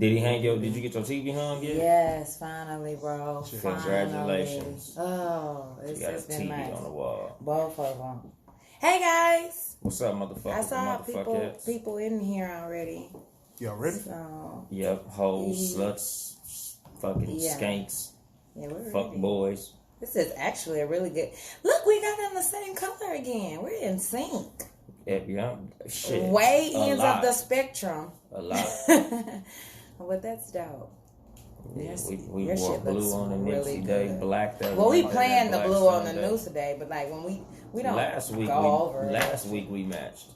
Did he hang did you get your TV hung yet? Yes, finally, bro. Congratulations. Finally. Oh, it's got a TV nice. on the wall. Both of them. Hey, guys. What's up, motherfucker? I saw people in here already. Y'all ready? So, yep, hoes, sluts, fucking skanks, fuck ready. Boys. This is actually a really good... Look, we got them the same color again. We're in sync. Yeah, shit. Way ends of the spectrum. A lot. But that's dope. Yeah, we wore blue on the news today, black. Well, we playing the blue on the news today, but like when we don't last week we matched.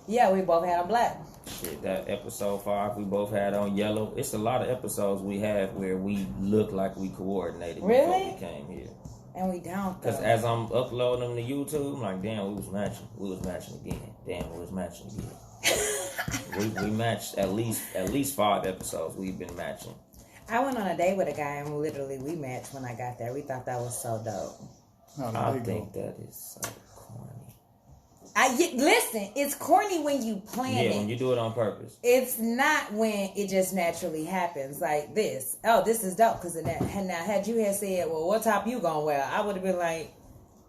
Yeah, we both had on black. Shit, that episode 5 we both had on yellow. It's a lot of episodes we have where we look like we coordinated before we came here. And we don't. Because as I'm uploading them to YouTube, I'm like, damn, we was matching. We was matching again. Damn, we was matching again. we matched at least 5 episodes we've been matching. I went on a date with a guy and literally we matched when I got there. We thought that was so dope. I think that is so corny. Listen, it's corny when you plan it. Yeah, when you do it on purpose. It's not when it just naturally happens like this. Oh, this is dope. Because now, had you had said, well, what top you gonna wear? I would have been like,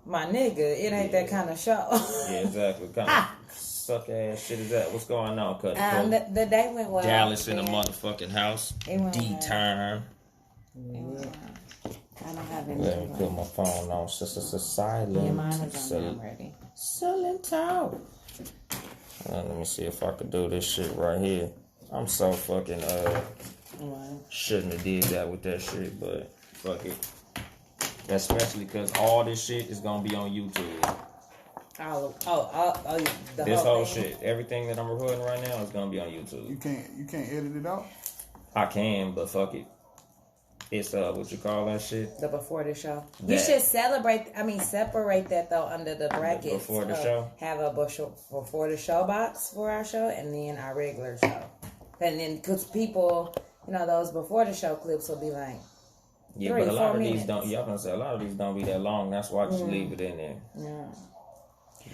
my nigga, it ain't that kind of show. Yeah, exactly. Kind of suck ass shit is that? What's going on, Cuddy? The day went well. Dallas in the motherfucking house. D-time. I don't have any. Let me put my phone on. Silent. Yeah, mine is on. I'm ready. Silent out. Let me see if I could do this shit right here. I'm so fucking shouldn't have did that with that shit, but fuck it. Especially because all this shit is gonna be on YouTube. This whole shit, everything that I'm recording right now is gonna be on YouTube. You can't edit it out? I can, but fuck it. It's what you call that shit? The before the show. You should separate that though under the brackets. Before the show. Have a before the show box for our show and then our regular show. And then because people, those before the show clips will be like. Yeah, but a lot of these don't. Yeah, I'm gonna say a lot of these don't be that long. That's why I just leave it in there. Yeah.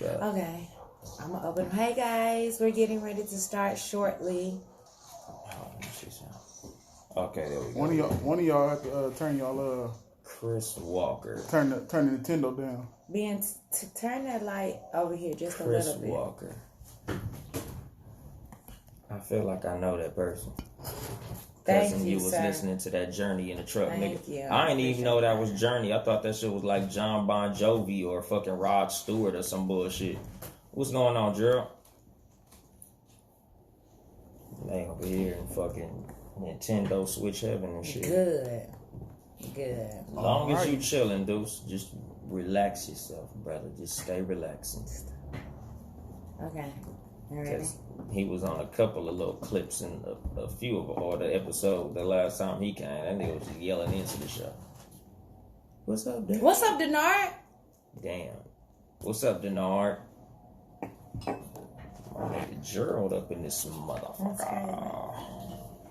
But, okay, I'm gonna open. Hey guys, we're getting ready to start shortly. Okay, there we go. One of y'all have to turn y'all Chris Walker. Turn the Nintendo down. Turn that light over here just a little bit. Chris Walker. I feel like I know that person. Thank you, was sir. Listening to that Journey in the truck, Thank nigga. You. I didn't even know that was Journey. I thought that shit was like John Bon Jovi or fucking Rod Stewart or some bullshit. What's going on, Gerald? They over here in fucking Nintendo Switch heaven and shit. Good. As long as you chilling, Deuce, just relax yourself, brother. Just stay relaxing. Okay. Because he was on a couple of little clips in a few of the episodes. The last time he came, that nigga was just yelling into the show. What's up, Denard? What's up, Denard? Damn. What's up, Denard? My nigga Gerald up in this motherfucker.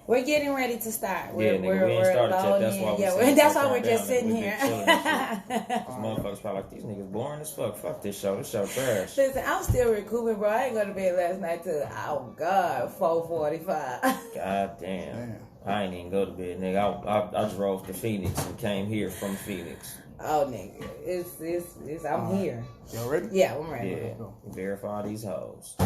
We're getting ready to start. We ain't started yet. That's why that's why we're just sitting here. Motherfuckers probably like, these niggas boring as fuck. Fuck this show. This show trash. Listen, I'm still recouping, bro. I ain't go to bed last night till 4:45. God damn. I ain't even go to bed, nigga. I drove to Phoenix and came here from Phoenix. Oh, nigga, it's. I'm here. Y'all ready? Yeah, I'm ready. Yeah. Verify these hoes.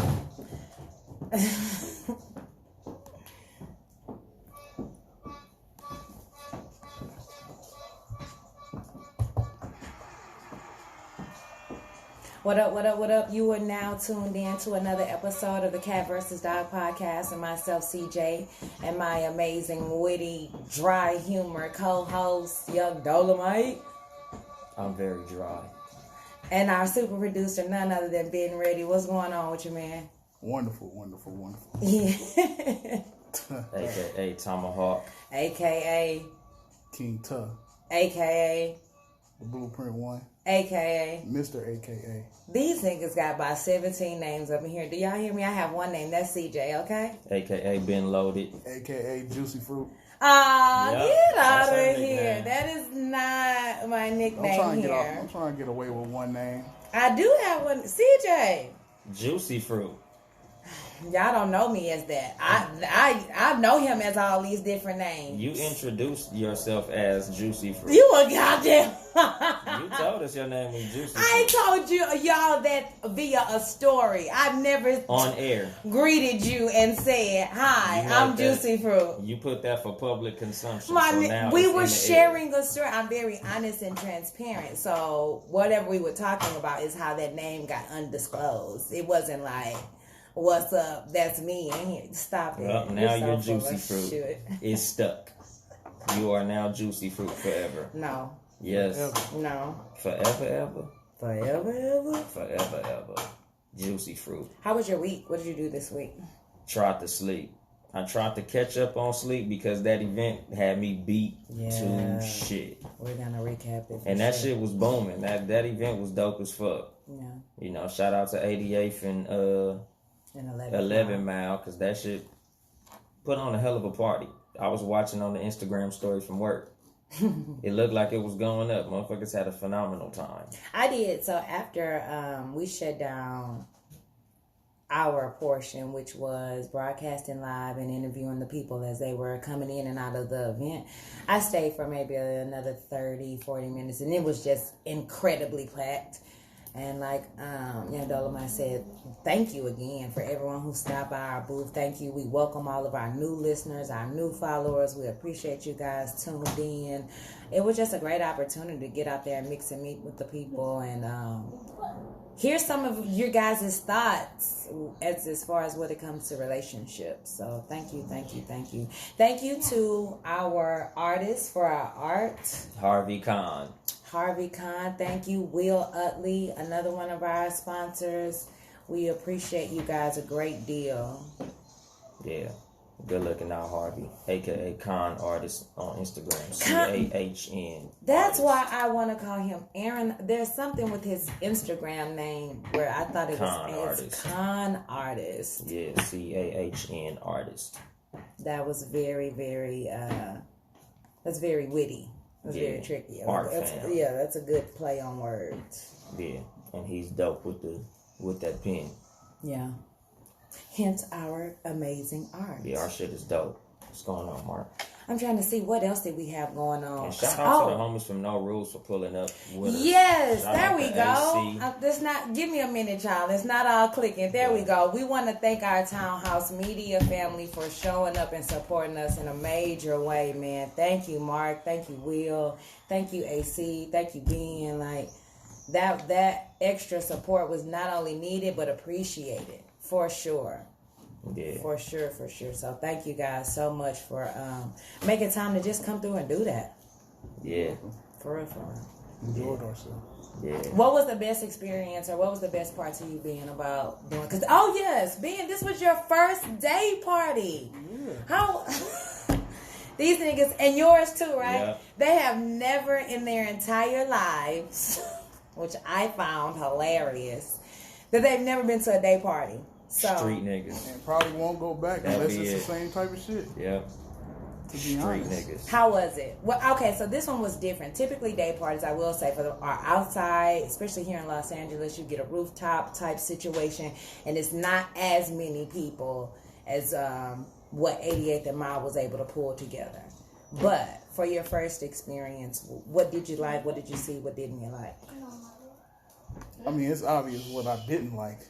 What up? You are now tuned in to another episode of the Cat vs. Dog podcast, and myself, CJ, and my amazing, witty, dry humor co-host, Young Dolemite. I'm very dry. And our super producer, none other than Ben Ready. What's going on with you, man? Wonderful. Yeah. AKA Tomahawk. AKA King Tuh. AKA The Blueprint One. AKA Mr. AKA. These niggas got about 17 names up in here. Do y'all hear me? I have one name. That's CJ, okay? AKA Ben Loaded. AKA Juicy Fruit. Get out of here. That is not my nickname here. I'm trying to get away with one name. I do have one. CJ. Juicy Fruit. Y'all don't know me as that. I know him as all these different names. You introduced yourself as Juicy Fruit. You a goddamn. You told us your name was Juicy Fruit. I told y'all that via a story. I've never on air greeted you and said, "Hi, I'm Juicy Fruit." You put that for public consumption. We were sharing a story. I'm very honest and transparent. So whatever we were talking about is how that name got undisclosed. It wasn't like, "What's up? That's me." Stop it. Well, now you're Juicy Fruit. It's stuck. You are now Juicy Fruit forever. No. Yes. No. Forever ever. Forever ever. Forever ever. Juicy Fruit. How was your week? What did you do this week? Tried to sleep. I tried to catch up on sleep because that event had me beat to shit. We're gonna recap it. And that shit was booming. That event was dope as fuck. Yeah. You know, shout out to 88th and 11 Mile, because that shit put on a hell of a party. I was watching on the Instagram story from work. It looked like it was going up. Motherfuckers had a phenomenal time. I did. So after we shut down our portion, which was broadcasting live and interviewing the people as they were coming in and out of the event, I stayed for maybe another 30, 40 minutes, and it was just incredibly packed. And like Young Dolemite said, thank you again for everyone who stopped by our booth. Thank you. We welcome all of our new listeners, our new followers. We appreciate you guys tuned in. It was just a great opportunity to get out there and mix and meet with the people and hear some of your guys' thoughts as far as what it comes to relationships. So thank you. Thank you to our artists for our art. Harvey Kahn, thank you. Will Utley, another one of our sponsors. We appreciate you guys a great deal. Yeah. Good looking out, Harvey, aka Kahn Artist on Instagram. CAHN. That's why I want to call him Aaron. There's something with his Instagram name where I thought it was Kahn Artist. Yeah, CAHN Artist. That was very, very that's very witty. That's very tricky. That's a good play on words. Yeah, and he's dope with that pen. Yeah. Hence our amazing art. Yeah, our shit is dope. What's going on, Mark? I'm trying to see what else did we have going on. And shout out to the homies from No Rules for pulling up with us. Yes, there we go. Give me a minute, y'all. It's not all clicking. There we go. We want to thank our Townhouse Media family for showing up and supporting us in a major way, man. Thank you, Mark. Thank you, Will. Thank you, AC. Thank you, Ben. Like that extra support was not only needed but appreciated. For sure. Yeah. For sure. So thank you guys so much for making time to just come through and do that. Yeah. For real. Enjoyed ourselves. Yeah. What was the best experience or what was the best part to you being about doing? Because, Ben, this was your first day party. Yeah. How... These niggas, and yours too, right? Yeah. They have never in their entire lives, which I found hilarious, that they've never been to a day party. So, street niggas. And probably won't go back unless it's the same type of shit. Yep. To be Street honest. niggas. How was it? Well, okay, so this one was different. Typically, day parties, I will say, are outside, especially here in Los Angeles. You get a rooftop type situation, and it's not as many people as what 88th and Mile was able to pull together. But for your first experience, what did you like? What did you see? What didn't you like? I mean, it's obvious what I didn't like.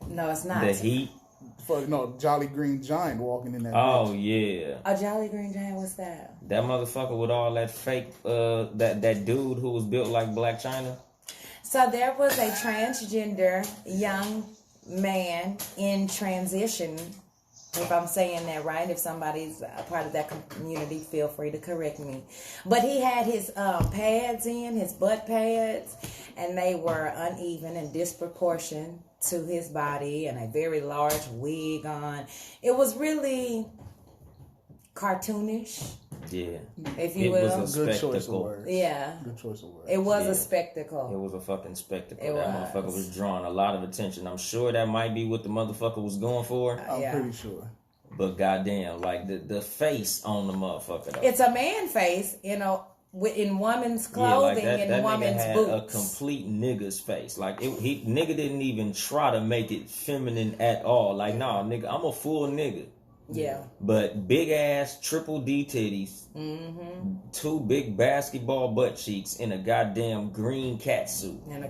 No, it's not. The heat. Jolly Green Giant walking in that. Oh bitch. yeah. A Jolly Green Giant, what's that? That motherfucker with all that fake that dude who was built like Black China. So there was a transgender young man in transition. If I'm saying that right, if somebody's a part of that community, feel free to correct me. But he had his pads in, his butt pads, and they were uneven and disproportionate to his body, and a very large wig on. It was really cartoonish. Yeah. If you will. Was a Good spectacle. choice of words. Yeah. Good choice of words. It was a spectacle. It was a fucking spectacle. It that motherfucker was drawing a lot of attention. I'm sure that might be what the motherfucker was going for. I'm pretty sure. But goddamn, like the face on the motherfucker though. It's a man face, in woman's clothing and that woman's nigga had boots. a complete nigga's face. Like nigga didn't even try to make it feminine at all. Like, nah, nigga, I'm a full nigga. Yeah. But big ass, triple D titties, 2 big basketball butt cheeks, in a goddamn green cat suit, and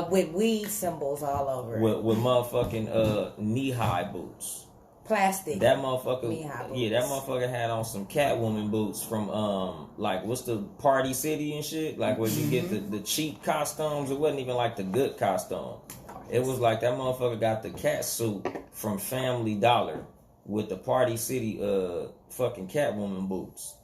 with weed symbols all over it. With motherfucking knee high boots. Plastic. That motherfucker, knee-high boots. yeah, that motherfucker had on some Catwoman boots from like what's the Party City and shit, like where you get the cheap costumes. It wasn't even like the good costume. It was like that motherfucker got the cat suit from Family Dollar with the Party City fucking Catwoman boots.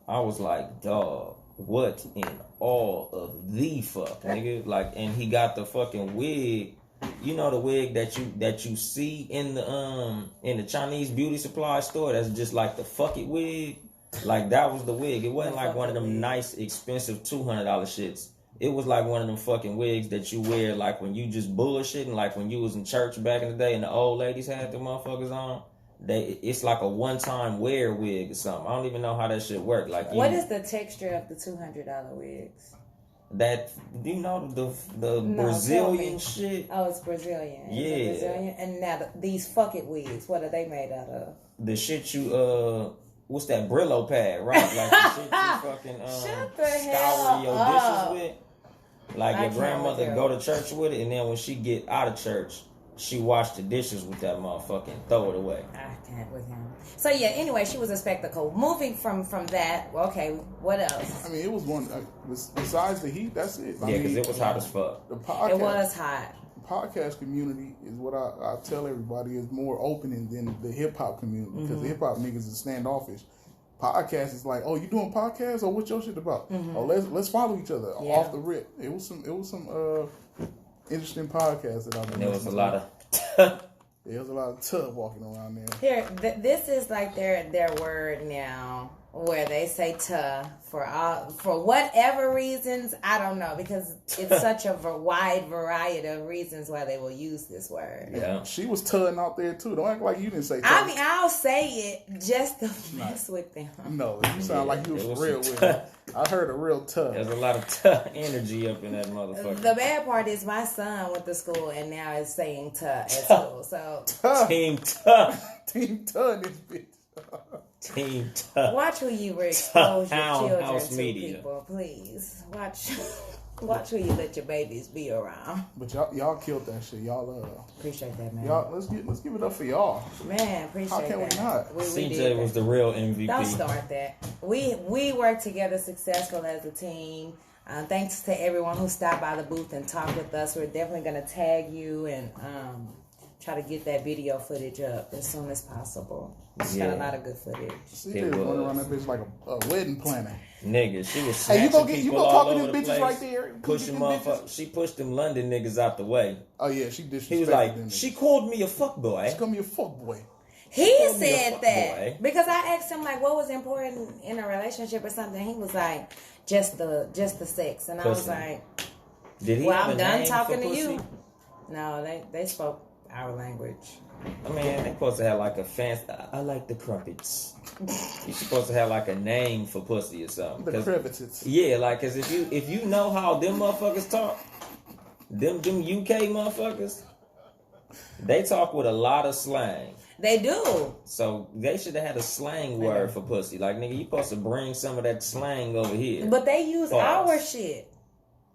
I was like, dog, what in all of the fuck, nigga? Like, and he got the fucking wig. You know the wig that you see in the Chinese beauty supply store that's just like the fuck it wig. Like, that was the wig. It wasn't like one of them nice expensive $200 shits. It was like one of them fucking wigs that you wear like when you just bullshitting, like when you was in church back in the day and the old ladies had the motherfuckers on. It's like a one-time wear wig or something. I don't even know how that shit work. Like, what is the texture of the $200 wigs? That, you know, the Brazilian shit. Oh, it's Brazilian. Yeah. Is it Brazilian? And now these fuck it wigs, what are they made out of? The shit you what's that Brillo pad, right? Like the shit you fucking scour your dishes with. Like your grandmother go to church with it, and then when she get out of church, she wash the dishes with that motherfucker and throw it away. I can't with him. So yeah, anyway, she was a spectacle. Moving from that, okay, what else? I mean, it was one, besides the heat, that's it. Yeah, because it was hot as fuck. The podcast, it was hot. The podcast community is what I tell everybody is more opening than the hip-hop community, because the hip-hop niggas is standoffish. Podcast is like, oh, you doing podcasts? Or what's your shit about? Oh, let's follow each other off the rip. It was some interesting podcasts that I've been listening to. There was a lot of there was a lot of tub walking around there. Here, this is like their word now, where they say "tuh" for whatever reasons. I don't know, because it's such a wide variety of reasons why they will use this word. Yeah, she was tugging out there too. Don't act like you didn't say tuh. I mean, I'll say it just to mess with them. No, you sound like you was for real with it. I heard a real tuh. There's a lot of tuh energy up in that motherfucker. The bad part is my son went to school and now is saying "tuh" at school. So Team tuh. Team tuh in this bitch. Team tuh. Watch who you expose your children House to, media. people. Please watch who you let your babies be around. But y'all killed that shit. Y'all Appreciate that, man. y'all let's give it up for y'all. Man, appreciate that. How can we not? We CJ did was that. the real MVP. Don't start that. We worked together successful as a team. Thanks to everyone who stopped by the booth and talked with us. We're definitely going to tag you and try to get that video footage up as soon as possible. It's got a lot of good footage. She just running around that bitch like a wedding planner. Nigga, she was Hey, snatching you people go all talk to over them the bitches place, right there. pushing Get them motherfuckers. She pushed them London niggas out the way. Oh yeah, she disrespected He was like, them. she called me a fuckboy. She called me a fuck boy. He called me a said fuck that boy. because I asked him like what was important in a relationship or something. He was like just the sex, and I was Pussy. like, Did he well, have I'm a done name talking for to pussy? you. No, they spoke our language. I mean, they supposed to have like a fancy. I like the crumpets. You supposed to have like a name for pussy or something. The crevices. Yeah, like, cause if you know how them motherfuckers talk, them UK motherfuckers, they talk with a lot of slang. They do. So they should have had a slang word for pussy. Like, nigga, you supposed to bring some of that slang over here. But they use Pause. our shit.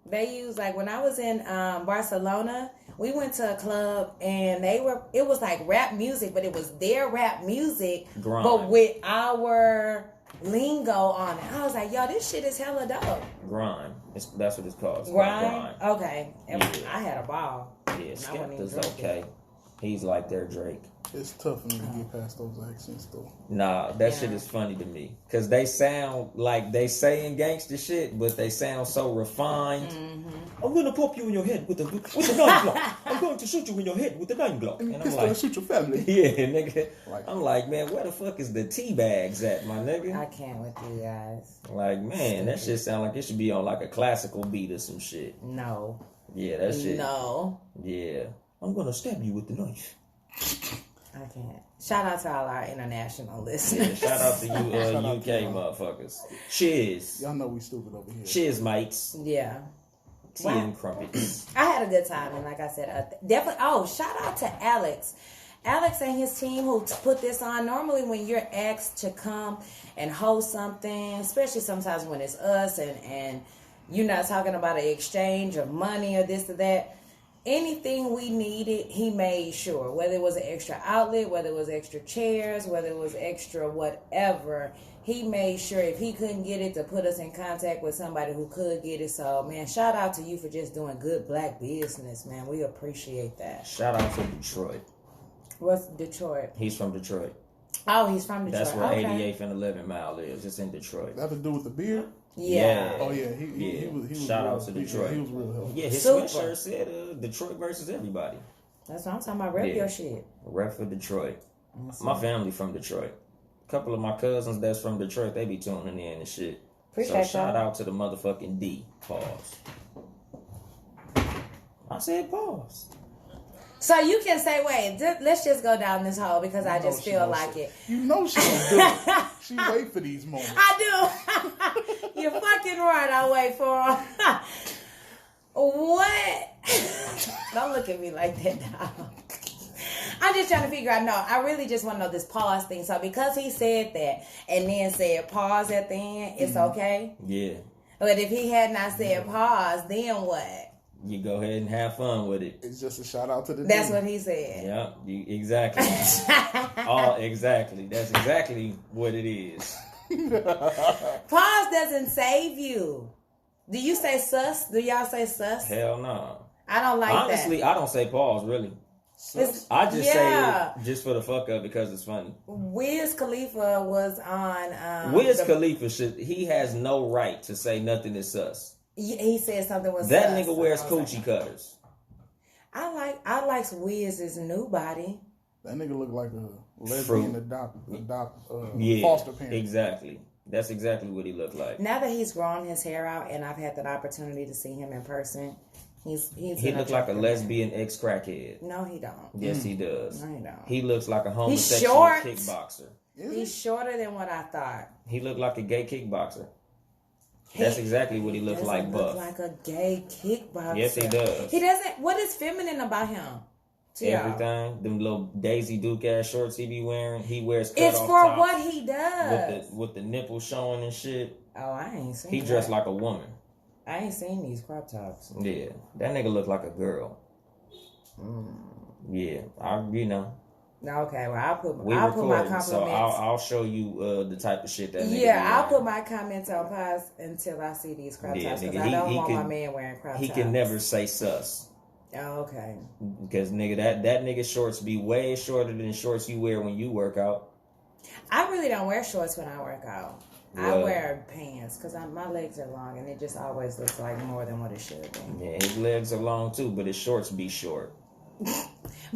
They use, like, when I was in Barcelona, we went to a club and it was like rap music, but it was their rap music, Grime. but with our lingo on it. I was like, yo, this shit is hella dope. Grime. That's what it's called. It's called Grime? Okay. And Yeah. I had a ball. Yeah, I wasn't even Skepta's drinking. okay. He's like their Drake. It's tough for me to get past those accents though. Nah, that shit is funny to me. Cause they sound like they saying gangster shit, but they sound so refined. Mm-hmm. I'm gonna pop you in your head with a 9 Glock. I'm going to shoot you in your head with a 9 Glock. And And this I'm gonna like, shoot your family. yeah, nigga. Like- I'm like, man, where the fuck is the tea bags at, my nigga? I can't with you guys. Like, man, that shit sound like it should be on like a classical beat or some shit. No. Yeah, that shit. No. Yeah. I'm gonna stab you with the knife. I can't. Shout out to all our international listeners. Yeah, shout out to you UK motherfuckers. Cheers. Y'all know we stupid over here. Cheers, mates. Yeah. Tea and crumpets. I had a good time, and like I said, definitely. Oh, shout out to Alex. Alex and his team who put this on. Normally when you're asked to come and host something, especially sometimes when it's us and you're not talking about an exchange of money or this or that, anything we needed, he made sure. Whether it was an extra outlet, whether it was extra chairs, whether it was extra whatever, he made sure if he couldn't get it to put us in contact with somebody who could get it. So, man, shout out to you for just doing good black business, man. We appreciate that. Shout out to Detroit. What's Detroit? He's from Detroit. Oh, he's from Detroit. That's where okay. 88th and 11 Mile is. It's in Detroit. That to do with the beard? Yeah. Oh yeah, he was Shout real, out to Detroit. He was real helpful. Yeah, his Super. sweatshirt said Detroit versus everybody. That's what I'm talking about. Rep your shit. Rep for Detroit. My family from Detroit. A couple of my cousins that's from Detroit, they be tuning in and shit. Appreciate so shout out to the motherfucking D. Pause. I said pause. So you can say, wait, let's just go down this hole because I just feel like it. You know she don't do it. She wait for these moments. I do. You're fucking right. I wait for them. What? Don't look at me like that, dog. I'm just trying to figure out. No, I really just want to know this pause thing. So because he said that and then said pause at the end, it's okay? Yeah. But if he had not said pause, then what? You go ahead and have fun with it. It's just a shout out to the That's team. what he said. Yeah, exactly. Exactly. That's exactly what it is. Pause doesn't save you. Do you say sus? Do y'all say sus? Hell no. I don't like Honestly, that. I don't say pause, really. I just say it just for the fuck up because it's funny. Wiz Khalifa was on... Wiz Khalifa, he has no right to say nothing is sus. He said something was that sus, nigga wears coochie cutters. I like Wiz's new body. That nigga look like a lesbian yeah, foster parent. Exactly. That's exactly what he looked like. Now that he's grown his hair out and I've had that opportunity to see him in person, he looks like a lesbian ex-crackhead. No, he don't. Yes, he does. No, he don't. He looks like a homosexual kickboxer. He's shorter than what I thought. He looked like a gay kickboxer. That's exactly what he looks like, buff. Look like a gay kickboxer. Yes, he does. He doesn't. What is feminine about him? Everything. Them little Daisy Duke ass shorts he be wearing. He wears cut It's off for tops what he does. with the nipples showing and shit. Oh, I ain't seen. He dressed like a woman. I ain't seen these crop tops. Yeah, that nigga look like a girl. Yeah, Okay, well I'll put my compliments. So I'll show you the type of shit that nigga I'll put my comments on pause until I see these crop tops because I don't want my man wearing crop tops. He can never say sus. Oh, okay. Because nigga, that nigga shorts be way shorter than shorts you wear when you work out. I really don't wear shorts when I work out. Well, I wear pants because my legs are long and it just always looks like more than what it should be. Yeah, his legs are long too, but his shorts be short.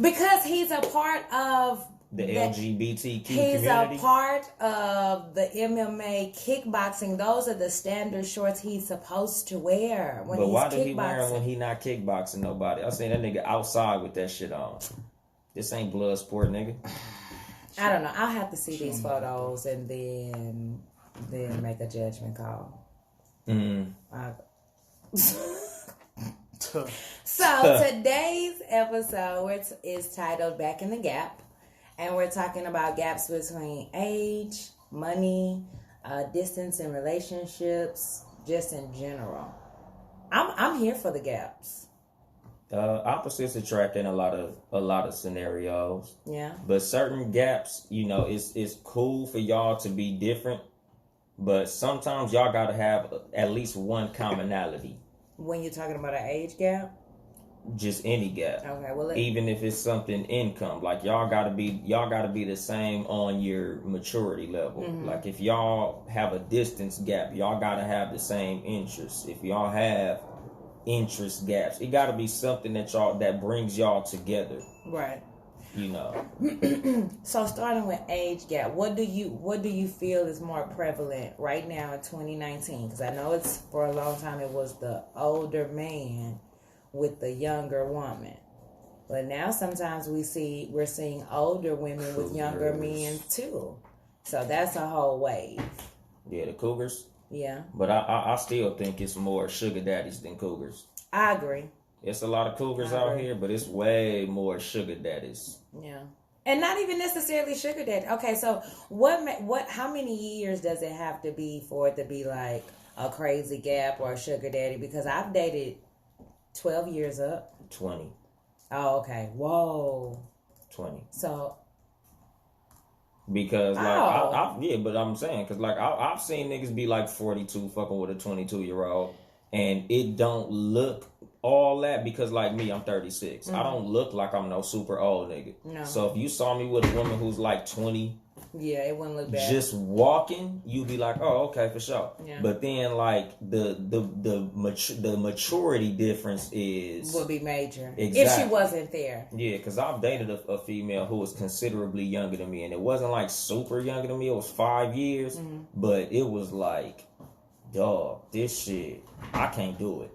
Because he's a part of the LGBTQ community. He's a part of the MMA kickboxing. Those are the standard shorts he's supposed to wear when he's kickboxing. But why do he wear them when he not kickboxing nobody? I seen that nigga outside with that shit on. This ain't blood sport, nigga. I don't know. I'll have to see these photos and then make a judgment call. So today's episode is titled Back in the Gap, and we're talking about gaps between age, money, distance in relationships, just in general. I'm here for the gaps. Opposites attract in a lot of scenarios. Yeah. But certain gaps, it's cool for y'all to be different, but sometimes y'all gotta have at least one commonality. When you're talking about an age gap? Just any gap. Okay, well, even if it's something income, like y'all gotta be the same on your maturity level. Mm-hmm. Like if y'all have a distance gap, y'all gotta have the same interests. If y'all have interest gaps, it gotta be something that brings y'all together. Right. So starting with age gap, what do you feel is more prevalent right now in 2019? Because I know it's for a long time it was the older man with the younger woman. But now sometimes we're seeing older women with younger men too. So that's a whole wave. Yeah, the cougars. Yeah. But I still think it's more sugar daddies than cougars. I agree. It's a lot of cougars out here, but it's way more sugar daddies. Yeah. And not even necessarily sugar daddy. Okay, so how many years does it have to be for it to be like a crazy gap or a sugar daddy? Because I've dated 12 years up. 20. Oh, okay. Whoa. 20. So. Because, like, but I'm saying, because, like, I've seen niggas be, like, 42 fucking with a 22-year-old, and it don't look all that, because, like me, I'm 36. Mm-hmm. I don't look like I'm no super old nigga. No. So if you saw me with a woman who's, like, 20... Yeah, it wouldn't look bad. Just walking, you'd be like, oh, okay, for sure. Yeah. But then, like, the maturity difference would be major. Exactly. If she wasn't there. Yeah, because I've dated a female who was considerably younger than me, and it wasn't, like, super younger than me. It was 5 years, but it was like, dog, this shit, I can't do it.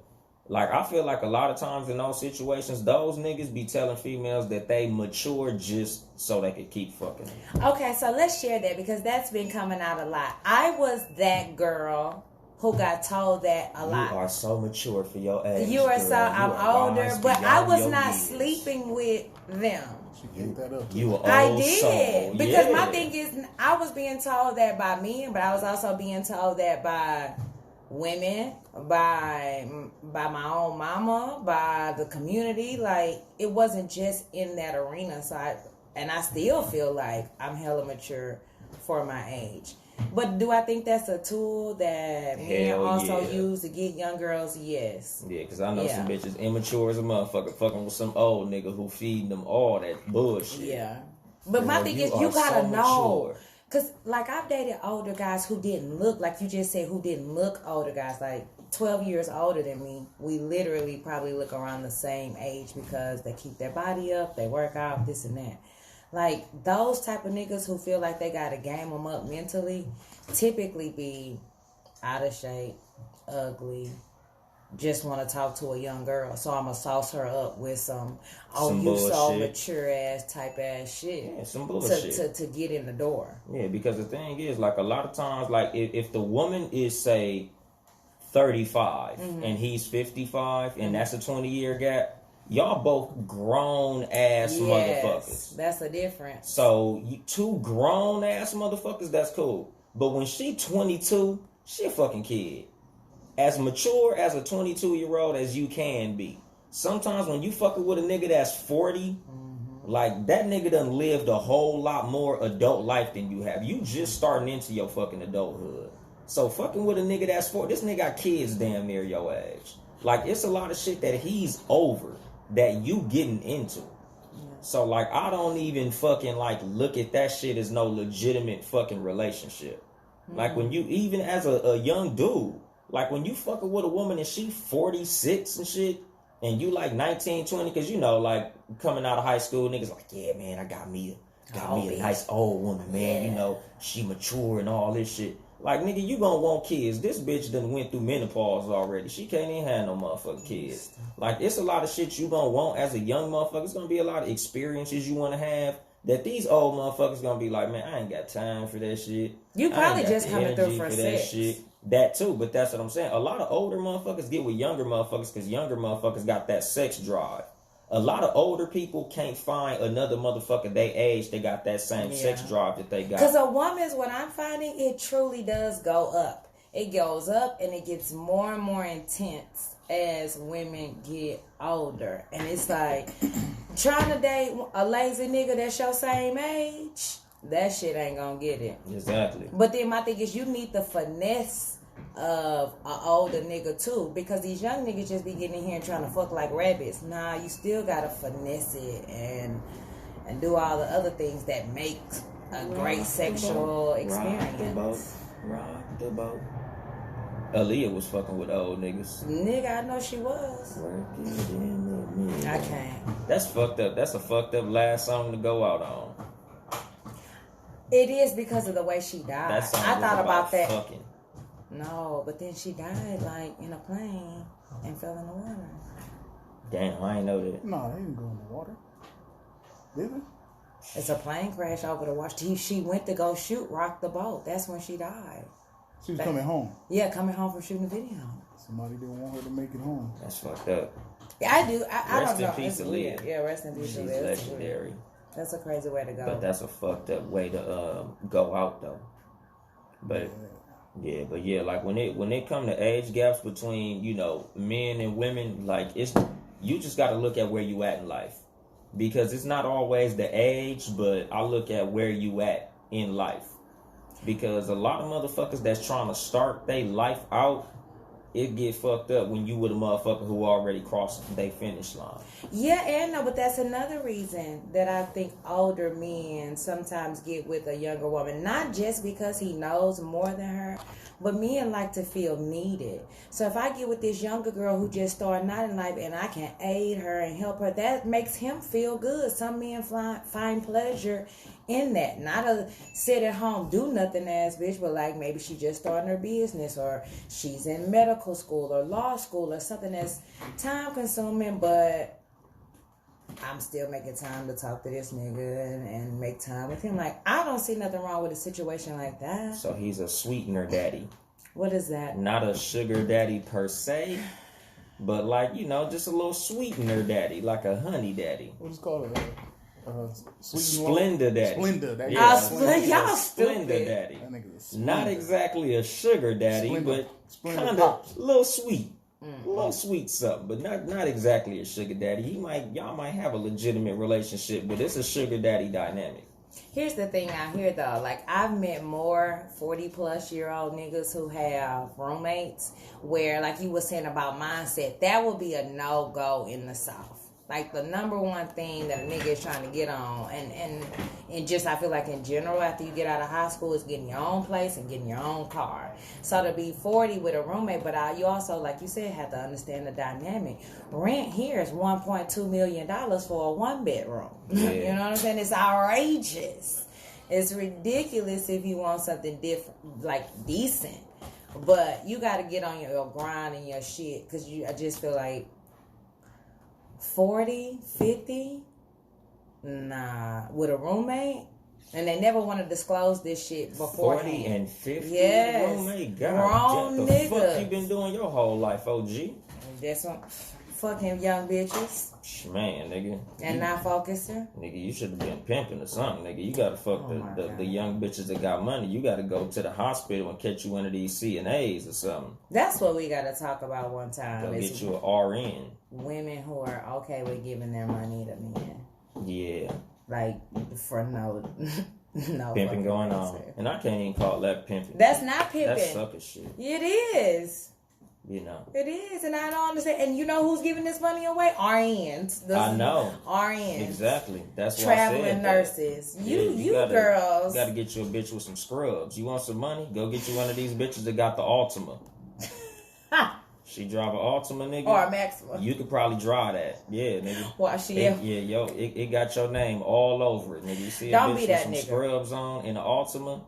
Like, I feel like a lot of times in those situations, those niggas be telling females that they mature just so they could keep fucking. Okay, so let's share that, because that's been coming out a lot. I was that girl who got told that a lot. You are so mature for your age. You are so, I'm older, but I was not sleeping with them. You were old. I did. Soul. Because my thing is, I was being told that by men, but I was also being told that by women, by my own mama, by the community. Like, it wasn't just in that arena. So I still feel like I'm hella mature for my age. But do I think that's a tool that men also use to get young girls? Yes. Yeah, because I know some bitches immature as a motherfucker fucking with some old nigga who feeding them all that bullshit. Yeah. But my thing is, you gotta know. Because, like, I've dated older guys who didn't look, like you just said, who didn't look older guys, like 12 years older than me. We literally probably look around the same age because they keep their body up, they work out, this and that. Like, those type of niggas who feel like they got to game them up mentally typically be out of shape, ugly, just want to talk to a young girl. So I'm going to sauce her up with some you so mature ass type ass shit. Yeah, some bullshit. To get in the door. Yeah, because the thing is, like, a lot of times, like, if the woman is, say, 35 and he's 55 and that's a 20-year gap, y'all both grown ass motherfuckers. That's the difference. So, two grown ass motherfuckers, that's cool. But when she 22, she a fucking kid. As mature as a 22-year-old as you can be. Sometimes when you fucking with a nigga that's 40, like, that nigga done lived a whole lot more adult life than you have. You just starting into your fucking adulthood. So fucking with a nigga that's 40, this nigga got kids damn near your age. Like, it's a lot of shit that he's over that you getting into. So, like, I don't even fucking, like, look at that shit as no legitimate fucking relationship. Like, when you, even as a young dude, like, when you fucking with a woman and she 46 and shit, and you like 19, 20, because, you know, like, coming out of high school, niggas like, yeah, man, I got me a nice old woman, man. You know, she mature and all this shit. Like, nigga, you gonna want kids. This bitch done went through menopause already. She can't even have no motherfucking kids. Like, it's a lot of shit you gonna want as a young motherfucker. It's gonna be a lot of experiences you wanna have that these old motherfuckers gonna be like, man, I ain't got time for that shit. You probably just coming through for sex. Shit. That too, but that's what I'm saying. A lot of older motherfuckers get with younger motherfuckers because younger motherfuckers got that sex drive. A lot of older people can't find another motherfucker they age that got that same sex drive that they got. Because a woman's, what I'm finding, it truly does go up. It goes up and it gets more and more intense as women get older. And it's like, trying to date a lazy nigga that's your same age, that shit ain't gonna get it. Exactly. But then my thing is, you need the finesse of an older nigga too, because these young niggas just be getting in here and trying to fuck like rabbits. Nah, you still gotta finesse it and do all the other things that make a great sexual experience. Rock the boat. Aaliyah was fucking with old niggas. Nigga, I know she was. I can't. That's fucked up. That's a fucked up last song to go out on. It is because of the way she died. That song I thought about that. Fucking. No, but then she died like in a plane and fell in the water. Damn, I ain't know that. No, they didn't go in the water. Did it? It's a plane crash over the wash. She went to go rock the boat. That's when she died. She was coming home. Yeah, coming home from shooting the video. Somebody didn't want her to make it home. That's fucked up. Yeah, I do. I don't know. Rest in peace, Aaliyah. Yeah, rest in peace, She's Aaliyah. legendary. That's a crazy way to go. But that's a fucked up way to go out though. But yeah, like when it come to age gaps between, you know, men and women, like you just got to look at where you at in life, because it's not always the age, but I look at where you at in life, because a lot of motherfuckers that's trying to start their life out, it get fucked up when you with a motherfucker who already crossed their finish line. Yeah, and no, but that's another reason that I think older men sometimes get with a younger woman. Not just because he knows more than her, but men like to feel needed. So if I get with this younger girl who just started out in life and I can aid her and help her, that makes him feel good. Some men find pleasure in that. Not a sit at home, do nothing ass bitch, but like maybe she just starting her business, or she's in medical school or law school or something that's time consuming, but I'm still making time to talk to this nigga and make time with him. Like, I don't see nothing wrong with a situation like that. So he's a sweetener daddy. What is that? Not a sugar daddy per se, but like, you know, just a little sweetener daddy, like a honey daddy. What's it called? Splenda daddy. Splenda. That Yeah, y'all Splenda stupid. daddy. That nigga is Not exactly a sugar daddy, Splenda. but Splenda kind pops. of a little sweet. A little sweet something, but not exactly a sugar daddy. Y'all might have a legitimate relationship, but it's a sugar daddy dynamic. Here's the thing out here though, like I've met more 40-plus-year-old niggas who have roommates where, like you were saying about mindset, that would be a no-go in the South. Like the number one thing that a nigga is trying to get on, and just I feel like in general after you get out of high school is getting your own place and getting your own car. So to be 40 with a roommate, but you also, like you said, have to understand the dynamic. Rent here is $1.2 million for a one bedroom. Yeah. You know what I'm saying? It's outrageous. It's ridiculous if you want something different, like decent. But you got to get on your grind and your shit, because I just feel like 40, 50, nah, with a roommate, and they never want to disclose this shit before. 40 and 50 yes. with a roommate? God, Wrong what the nigga. fuck you been doing your whole life, OG? That's what, fucking young bitches Man, nigga. and not focusing. Nigga, you should have been pimping or something, nigga. You gotta fuck the young bitches that got money. You gotta go to the hospital and catch you one of these CNAs or something. That's what we got to talk about one time. Go is get you an RN. women who are okay with giving their money to men. Yeah. Like, for no Pimping fucking going reason. on. And I can't even call that pimping. That's not pimping. That's sucker shit. It is. You know. It is, and I don't understand. And you know who's giving this money away? RNs. I know. RNs. Exactly. That's why Traveling I said nurses. that. You gotta, girls. You gotta get you a bitch with some scrubs. You want some money? Go get you one of these bitches that got the Altima. She drive an Altima, nigga. Or a Maxima. You could probably drive that. Yeah, nigga. Why she? It got your name all over it, nigga. You see a Don't bitch be that with some nigga. scrubs on in an Altima,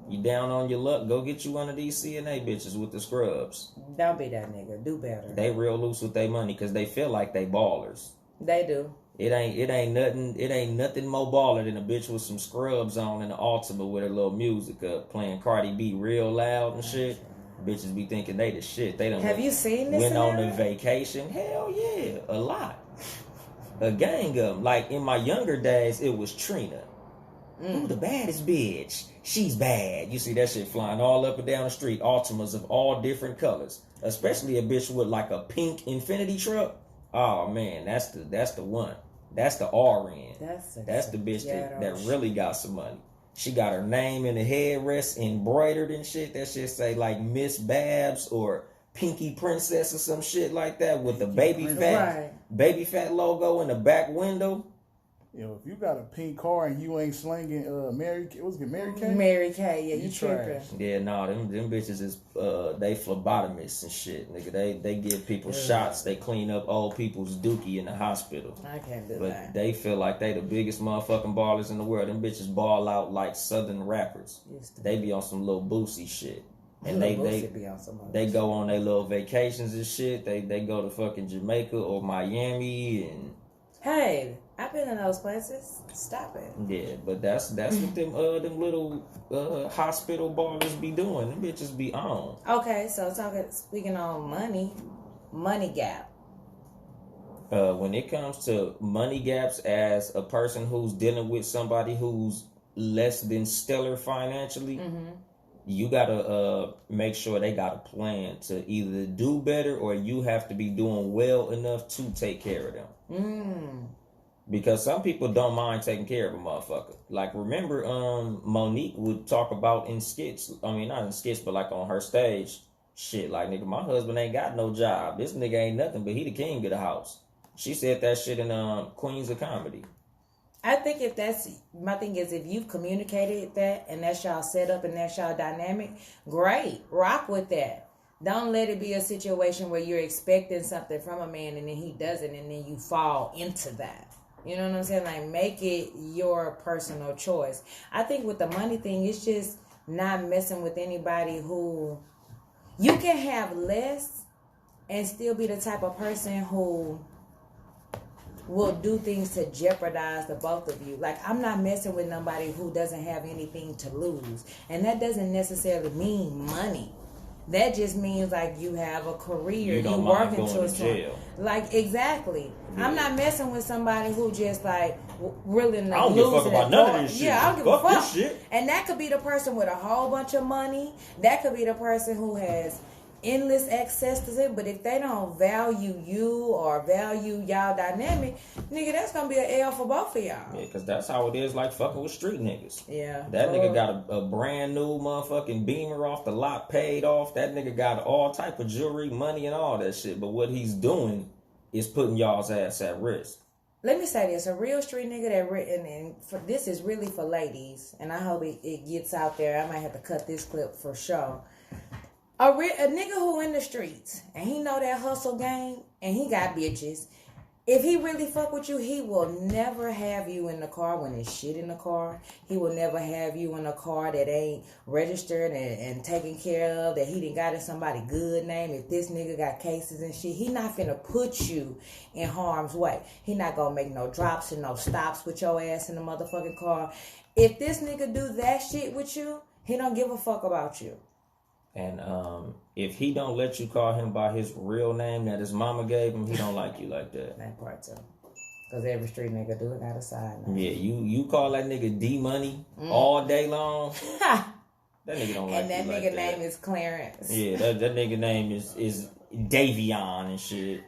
you down on your luck, go get you one of these CNA bitches with the scrubs. Don't be that nigga. Do better. They real loose with their money because they feel like they ballers. They do. It ain't nothing more baller than a bitch with some scrubs on in an Altima with her little music up, playing Cardi B real loud and shit. Bitches be thinking they the shit. They done Have you seen this? went on a scenario? vacation. Hell yeah, a lot. A gang of them. Like in my younger days, it was Trina. Ooh, the baddest bitch. She's bad. You see that shit flying all up and down the street. Altimas of all different colors. Especially a bitch with like a pink Infinity truck. Oh man, that's the one. That's the RN. That's the bitch that really got some money. She got her name in the headrest embroidered and shit. That shit say like Miss Babs or Pinky Princess or some shit like that with the baby fat logo in the back window. Yo, if you got a pink car and you ain't slanging Mary Kay, Mary Kay, yeah, you tripping. trash. Yeah, no, them bitches is they phlebotomists and shit, nigga. They give people shots. They clean up old people's dookie in the hospital. I can't do But that. they feel like they the biggest motherfucking ballers in the world. Them bitches ball out like southern rappers. They be on some little Boosie shit. And they go on their little vacations and shit. They go to fucking Jamaica or Miami and Hey, I've been in those places. Stop it. Yeah, but that's what them little hospital ballers be doing. Them bitches be on. Okay, so speaking on money gap. When it comes to money gaps, as a person who's dealing with somebody who's less than stellar financially, you gotta make sure they got a plan to either do better, or you have to be doing well enough to take care of them. Because some people don't mind taking care of a motherfucker. Like, remember, Monique would talk about in skits. I mean, not in skits, but like on her stage. Shit, like, nigga, my husband ain't got no job. This nigga ain't nothing, but he the king of the house. She said that shit in Queens of Comedy. I think my thing is, if you've communicated that and that's y'all set up and that's y'all dynamic, great. Rock with that. Don't let it be a situation where you're expecting something from a man and then he doesn't and then you fall into that. You know what I'm saying? Like, make it your personal choice. I think with the money thing, it's just not messing with anybody who you can have less and still be the type of person who will do things to jeopardize the both of you. Like, I'm not messing with nobody who doesn't have anything to lose. And that doesn't necessarily mean money. That just means, like, you have a career. You work into jail. Like, exactly. Yeah. I'm not messing with somebody who just, like, really like, I don't give a fuck about none of this shit. Yeah, I don't give a fuck. This shit. And that could be the person with a whole bunch of money. That could be the person who has endless access to it, but if they don't value you or value y'all dynamic, nigga, that's gonna be an L for both of y'all. Yeah, because that's how it is, like fucking with street niggas. Yeah. That nigga got a brand new motherfucking Beamer off the lot, paid off. That nigga got all type of jewelry, money, and all that shit. But what he's doing is putting y'all's ass at risk. Let me say this: a real street nigga this is really for ladies, and I hope it gets out there. I might have to cut this clip for sure. A nigga who in the streets and he know that hustle game and he got bitches. If he really fuck with you, he will never have you in the car when there's shit in the car. He will never have you in a car that ain't registered and taken care of, that he done got in somebody good name. If this nigga got cases and shit, he not finna put you in harm's way. He not gonna make no drops and no stops with your ass in the motherfucking car. If this nigga do that shit with you, he don't give a fuck about you. And if he don't let you call him by his real name that his mama gave him, he don't like you like that. That part too. Because every street nigga do it outside now. Yeah, you call that nigga D-Money all day long. That nigga don't like you like that. And that nigga name is Clarence. Yeah, that nigga name is Davion and shit.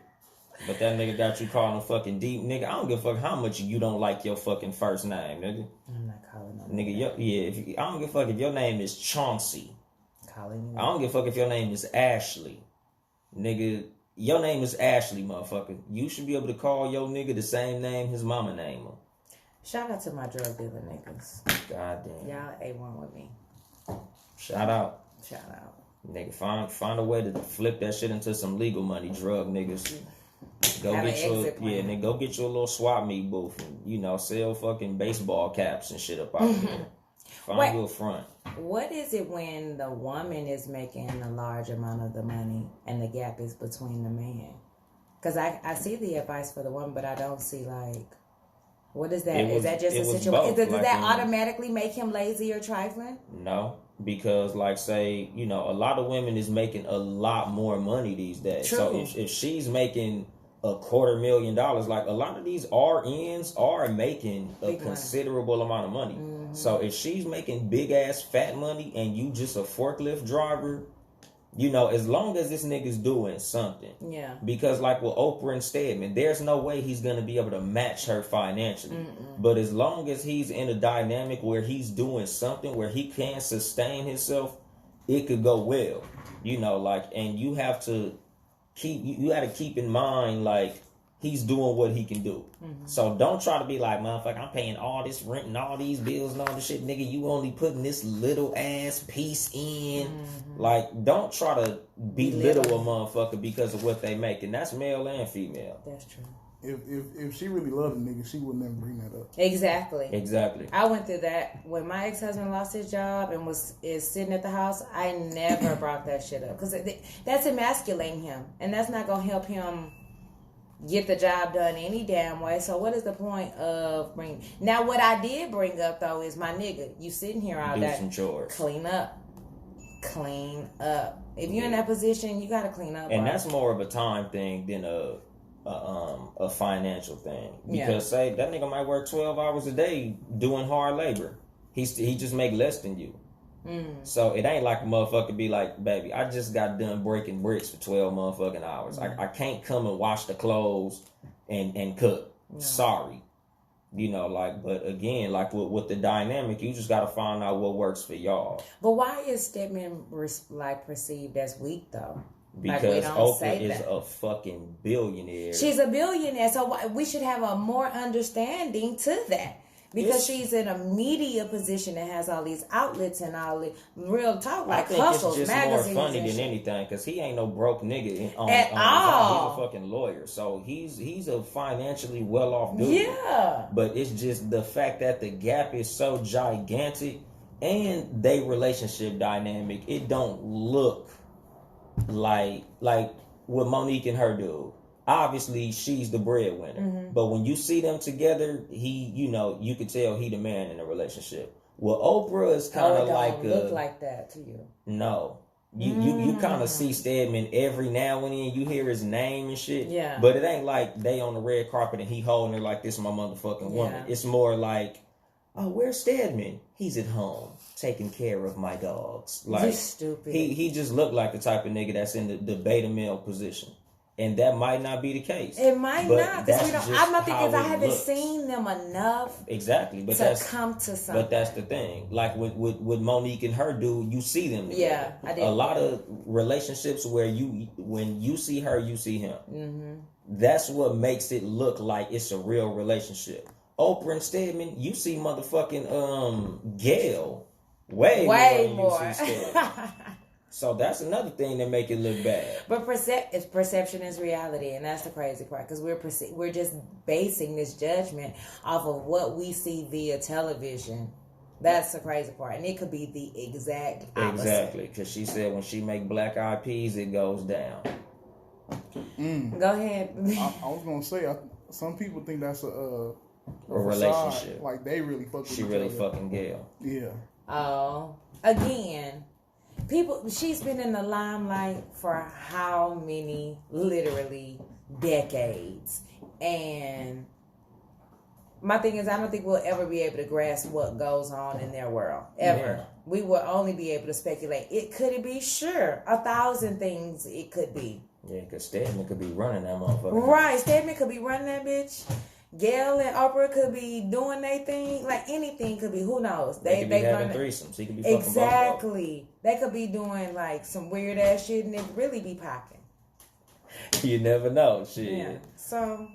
But that nigga got you calling fucking D. Nigga, I don't give a fuck how much you don't like your fucking first name, nigga. I'm not calling no nigga. I don't give a fuck if your name is Chauncey. I don't give a fuck if your name is Ashley. Nigga, your name is Ashley, motherfucker. You should be able to call your nigga the same name his mama named him. Shout out to my drug dealer niggas. God damn. Y'all A1 with me. Shout out. Nigga, find a way to flip that shit into some legal money, drug niggas. Go get you a little swap meet booth and, sell fucking baseball caps and shit up out there. Find you a front. What is it when the woman is making a large amount of the money and the gap is between the man? Because I see the advice for the woman, but I don't see, like, what is that? Is that just a situation? Does that automatically make him lazy or trifling? No, because, like, say, a lot of women is making a lot more money these days. True. So if she's making $250,000, like, a lot of these RNs are making a considerable amount of money. Mm-hmm. So if she's making big ass fat money and you just a forklift driver, as long as this nigga's doing something. Yeah. Because like with Oprah and Stedman, there's no way he's gonna be able to match her financially. Mm-mm. But as long as he's in a dynamic where he's doing something where he can sustain himself, it could go well. And you have to you got to keep in mind, like, he's doing what he can do. Mm-hmm. So don't try to be like, motherfucker, I'm paying all this rent and all these bills and all this shit. Nigga, you only putting this little ass piece in. Mm-hmm. Like, don't try to belittle a motherfucker because of what they make. And that's male and female. That's true. If she really loved a nigga, she would never bring that up. Exactly. I went through that when my ex-husband lost his job and is sitting at the house. I never brought that shit up because that's emasculating him, and that's not gonna help him get the job done any damn way. So what is the point of bringing? Now, what I did bring up though is my nigga. You sitting here all day. Do some chores. Clean up. If you're in that position, you gotta clean up. And that's more of a time thing than a financial thing. Because say that nigga might work 12 hours a day doing hard labor. He just make less than you. So it ain't like a motherfucker be like, baby, I just got done breaking bricks for 12 motherfucking hours. I can't come and wash the clothes and cook. Sorry. But again, like with the dynamic, you just got to find out what works for y'all. But why is Stedman perceived as weak though? Because Oprah is a fucking billionaire. She's a billionaire, so we should have a more understanding to that. Because she's in a media position that has all these outlets and all the real talk, like Hustles, magazines. I think it's just more funny than anything, because he ain't no broke nigga at all. He's a fucking lawyer, so he's a financially well-off dude. Yeah. But it's just the fact that the gap is so gigantic, and they relationship dynamic, it don't look like what Monique and her do. Obviously, she's the breadwinner. But when you see them together, you could tell he the man in the relationship. Well, Oprah is kind of look like that to you. No. You kind of see Stedman every now and then. You hear his name and shit. Yeah. But it ain't like they on the red carpet and he holding her like this is my motherfucking woman. It's more like, oh, where's Stedman? He's at home taking care of my dogs. Like, you're stupid. He just looked like the type of nigga that's in the beta male position. And that might not be the case. It might not, because I'm not thinking I haven't seen them enough. Exactly, but to come to something. But that's the thing. Like with Monique and her dude, you see them together. Yeah, I did. A lot of relationships where when you see her, you see him. That's what makes it look like it's a real relationship. Oprah and Stedman, you see motherfucking Gail way more than you see Stedman. So that's another thing that make it look bad. But perception is reality, and that's the crazy part, because we're just basing this judgment off of what we see via television. That's the crazy part, and it could be the exact opposite. Exactly, because she said when she make black eyed peas, it goes down. Go ahead. I was gonna say, some people think that's a relationship. Like they really fuck with She really fucking Gail. Yeah. Oh, again. She's been in the limelight for how many, literally, decades. And my thing is, I don't think we'll ever be able to grasp what goes on in their world. Ever. Yeah. We will only be able to speculate. Could it be? Sure. 1,000 things it could be. Yeah, because Stedman could be running that motherfucker. Right. Stedman could be running that bitch. Gail and Oprah could be doing their thing. Like, anything could be. Who knows? They could be having threesomes. He could be fucking exactly. They could be doing, like, some weird ass shit and it really be popping. You never know. Shit. Yeah. So,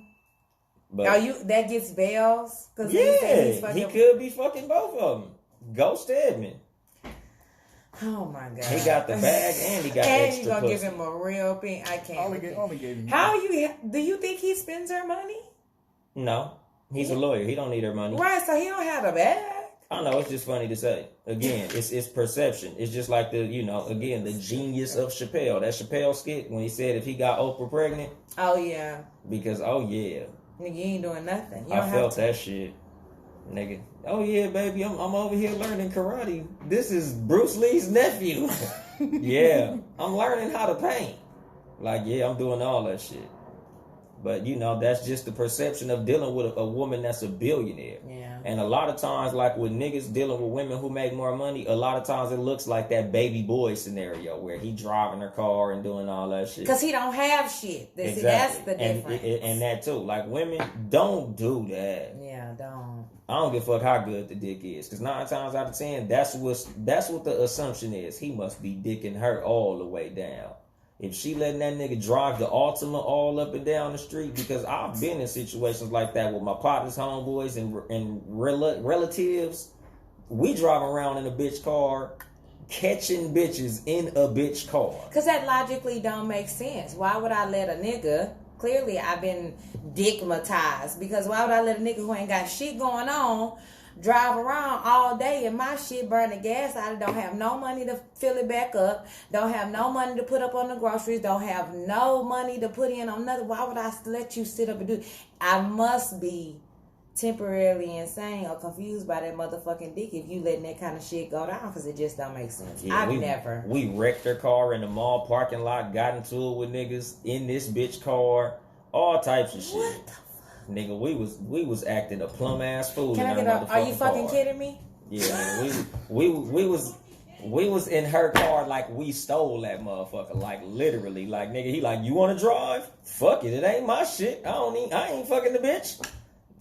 that gets bells? Cause yeah. He could be fucking both of them. Go Stedman. Oh my God. He got the bag and he got extra you gonna pussy. give him a real thing. I can't. Only gave him. Do you think he spends her money? No, he's a lawyer. He don't need her money. Right, so he don't have a bag. I know, it's just funny to say. Again, it's perception. It's just like the genius of Chappelle. That Chappelle skit when he said if he got Oprah pregnant. Oh yeah. Because nigga, you ain't doing nothing. I felt that shit, nigga. Oh yeah, baby, I'm over here learning karate. This is Bruce Lee's nephew. Yeah, I'm learning how to paint. Like, yeah, I'm doing all that shit. But, that's just the perception of dealing with a woman that's a billionaire. Yeah. And a lot of times, like with niggas dealing with women who make more money, a lot of times it looks like that baby boy scenario where he driving her car and doing all that shit. Because he don't have shit. Exactly. That's the difference. And that too. Like, women, don't do that. Yeah, don't. I don't give a fuck how good the dick is. Because 9 times out of 10, that's what the assumption is. He must be dicking her all the way down. If she letting that nigga drive the Altima all up and down the street, because I've been in situations like that with my partners, homeboys, and relatives. We drive around in a bitch car, catching bitches in a bitch car. Because that logically don't make sense. Why would I let a nigga... Clearly, I've been digmatized, because why would I let a nigga who ain't got shit going on drive around all day and my shit burning gas out. I don't have no money to fill it back up. Don't have no money to put up on the groceries. Don't have no money to put in on nothing. Why would I let you sit up and do it? I must be temporarily insane or confused by that motherfucking dick if you letting that kind of shit go down, because it just don't make sense. Yeah, never. We wrecked their car in the mall parking lot, got into it with niggas in this bitch car, all types of shit. What the fuck? Nigga, we was acting a plum ass fool. Can I get up? Are you fucking kidding me? Yeah, nigga, we was in her car like we stole that motherfucker, like literally, like nigga, he like, you want to drive? Fuck it ain't my shit. I ain't fucking the bitch.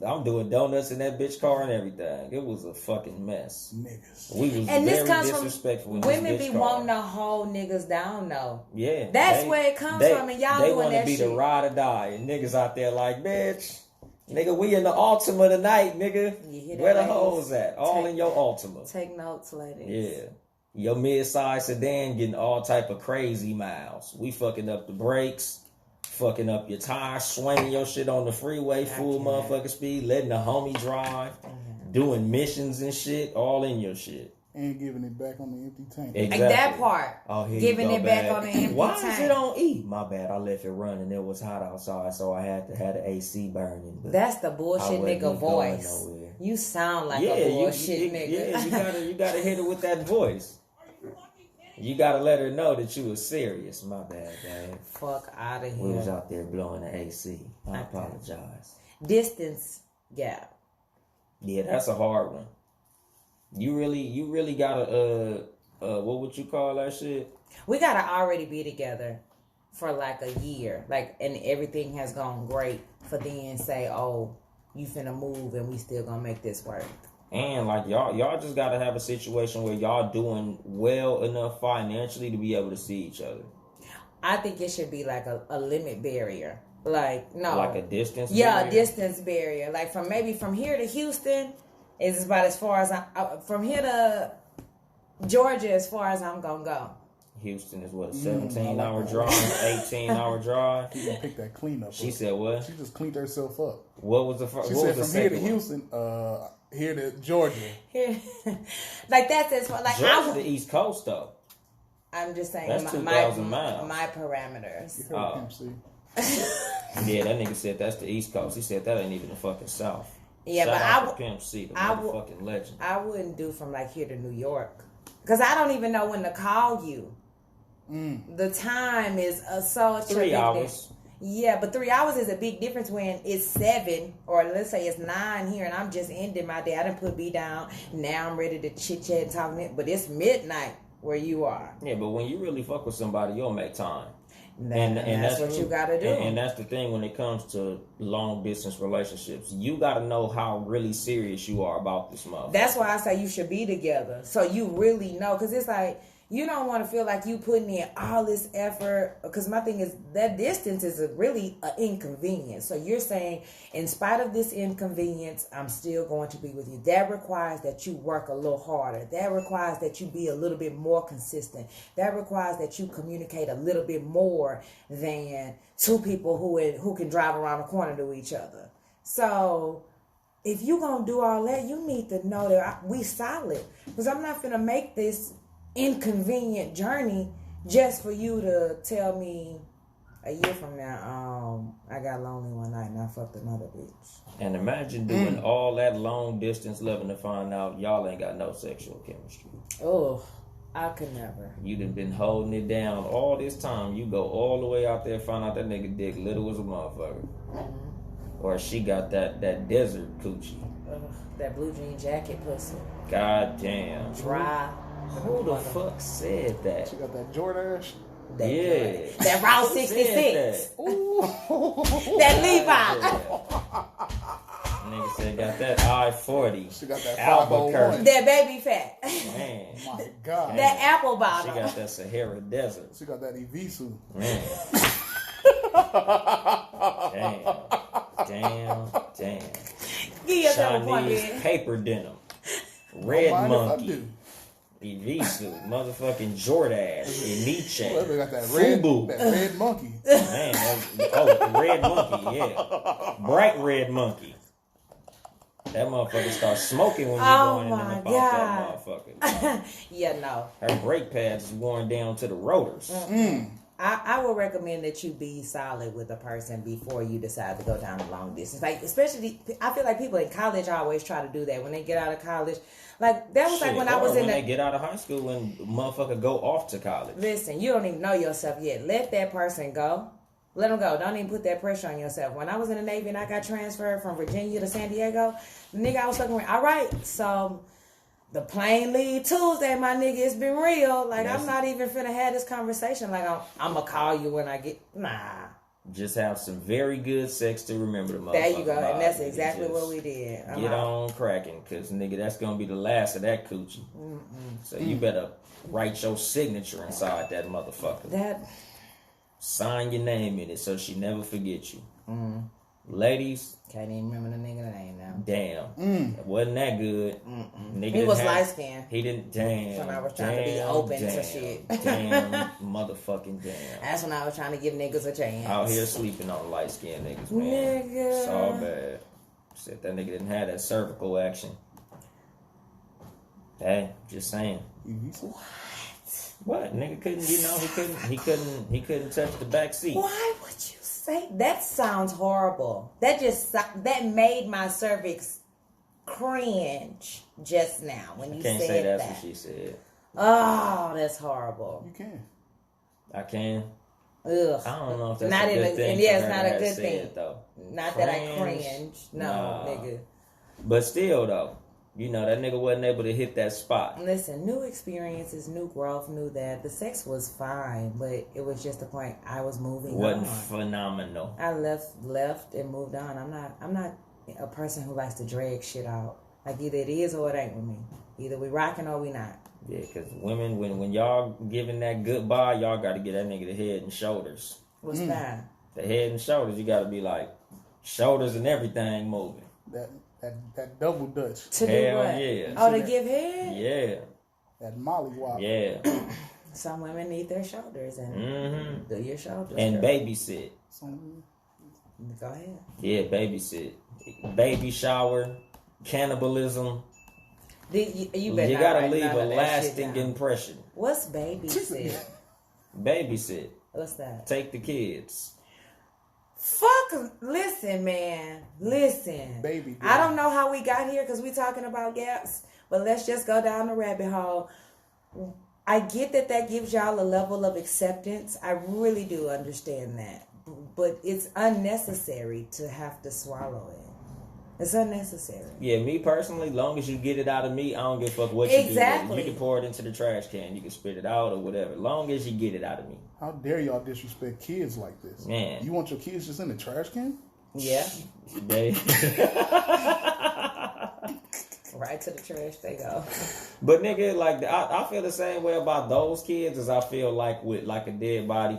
I'm doing donuts in that bitch car and everything. It was a fucking mess. Niggas. We was and very this comes disrespectful. from women be wanting to hold niggas down though. Yeah, that's where it comes from, and y'all they doing want to that be shit. the ride or die, and niggas out there like, bitch, nigga, we in the Ultima tonight, nigga. Where the hoes at? All in your Ultima. Take notes, ladies. Yeah, your mid-size sedan getting all type of crazy miles. We fucking up the brakes. Fucking up your tires, swinging your shit on the freeway, full motherfucking speed, letting the homie drive, doing missions and shit, all in your shit. And giving it back on the empty tank. Exactly. Like that part. Oh, here giving you go, it back on the empty Why tank. is it on E? My bad, I left it running. It was hot outside, so I had to have the AC burning. But that's the bullshit nigga voice. Nowhere. You sound like a bullshit nigga. Yeah, you gotta hit her with that voice. You gotta let her know that you was serious. My bad, babe. Fuck out of here. We was out there blowing the AC. I apologize. Distance gap. Yeah, that's a hard one. You really gotta what would you call that shit? We gotta already be together for like a year, like, and everything has gone great for then say, oh, you finna move and we still gonna make this work. And like y'all just gotta have a situation where y'all doing well enough financially to be able to see each other. I think it should be like a limit barrier. Like, no. Like a distance barrier? barrier? A distance barrier. Like from here to Houston is about as far as from here to Georgia as far as I'm gonna go. Houston is what, a 17-hour drive, 18-hour drive. She gonna pick that cleanup. She said what? She just cleaned herself up. What was the first? She said from here to Houston, here to Georgia. Like that's as far. Like Georgia's the East Coast though. I'm just saying that's 2,000 miles. My parameters. Yeah, that nigga said that's the East Coast. He said that ain't even the fucking South. Yeah, Shout but out to Pimp C, the motherfucking legend. I wouldn't do from like here to New York because I don't even know when to call you. The time is such 3 hours. Yeah, but 3 hours is a big difference when it's 7 or let's say it's 9 here and I'm just ending my day. I done put me down. Now I'm ready to chit chat and talk. But it's midnight where you are. Yeah, but when you really fuck with somebody, you'll make time. And that's what you gotta do. And that's the thing when it comes to long distance relationships. You gotta know how really serious you are about this motherfucker. That's why I say you should be together. So you really know. Because it's like, you don't want to feel like you putting in all this effort. Because my thing is, that distance is really an inconvenience. So you're saying, in spite of this inconvenience, I'm still going to be with you. That requires that you work a little harder. That requires that you be a little bit more consistent. That requires that you communicate a little bit more than two people who can drive around the corner to each other. So if you're going to do all that, you need to know that we solid. Because I'm not going to make this inconvenient journey just for you to tell me a year from now, I got lonely one night and I fucked another bitch. And imagine doing all that long distance loving to find out y'all ain't got no sexual chemistry. Oh, I could never. You done been holding it down all this time. You go all the way out there, find out that nigga dick little as a motherfucker. Or she got that desert coochie. That blue jean jacket pussy. God damn. Dry. Who the fuck said that? She got that Jordache. That Route 66. That Levi. Nigga said got that I-40. She got that Albuquerque. That baby fat. Man. Oh my God. That apple bottom. She got that Sahara Desert. She got that Evisu. Man. Damn. Give yourself a point, Chinese man. paper denim. Red monkey. Evisu, motherfucking Jordache, Eniche, Well, got that red monkey. Man, red monkey, yeah. Bright red monkey. That motherfucker starts smoking when we Oh going in my and about God. that motherfucker. Yeah, no. Her brake pads is worn down to the rotors. I would recommend that you be solid with a person before you decide to go down a long distance. Like, especially, I feel like people in college always try to do that when they get out of college. Like, that was like when I was in they get out of high school and motherfucker go off to college. Listen, you don't even know yourself yet. Let that person go. Let them go. Don't even put that pressure on yourself. When I was in the Navy and I got transferred from Virginia to San Diego, the nigga I was fucking with, all right, so the plane leave Tuesday, my nigga. It's been real. Like, I'm not even finna have this conversation. Like, I'm gonna call you when I get. Nah. Just have some very good sex to remember the motherfucker. There you go. And that's nigga. exactly what we did. Get on cracking, because, nigga, that's gonna be the last of that coochie. So you better write your signature inside that motherfucker. Sign your name in it so she never forget you. Ladies, can't even remember the nigga name now. Damn, it wasn't that good. Nigga he was light skinned. He didn't. Damn. When I was trying to be open to shit. Damn, motherfucking damn. That's when I was trying to give niggas a chance. Out here sleeping on light skinned niggas, man. Nigga. It's all bad. Said that nigga didn't have that cervical action. Hey, just saying. What? Nigga couldn't, he couldn't touch the back seat. Why would you say that? Sounds horrible. That made my cervix cringe just now when you said that. I can't say that's what she said. Oh, that's horrible. You can. I can. Ugh. I don't know if that's not a good thing. Yeah, it's not a good thing. It, though. Not cringe, that I cringe. No, nigga. But still, though. You know, that nigga wasn't able to hit that spot. Listen, new experiences, new growth, knew that. The sex was fine, but it was just the point I was moving on. Wasn't phenomenal. I left and moved on. I'm not a person who likes to drag shit out. Like, either it is or it ain't with me. Either we rocking or we not. Yeah, because women, when y'all giving that goodbye, y'all got to get that nigga the head and shoulders. What's that? The head and shoulders, you got to be like, shoulders and everything moving. That double Dutch. To Hell do what? Yeah. Oh, to give head? Yeah. That Molly Wop. Yeah. Some women need their shoulders and do your shoulders. And babysit. Go ahead. Yeah, babysit. Baby shower, cannibalism. You gotta leave a lasting impression. What's babysit? Babysit. What's that? Take the kids. Fuck, listen, man. Listen. Baby girl. I don't know how we got here because we talking about gaps, but let's just go down the rabbit hole. I get that gives y'all a level of acceptance. I really do understand that. But it's unnecessary to have to swallow it. It's unnecessary. Yeah, me personally, long as you get it out of me, I don't give a fuck what you do. Exactly. You can pour it into the trash can. You can spit it out or whatever. Long as you get it out of me. How dare y'all disrespect kids like this? Man. You want your kids just in the trash can? Yeah. They... Right to the trash they go. But nigga, like, I feel the same way about those kids as I feel like with like a dead body.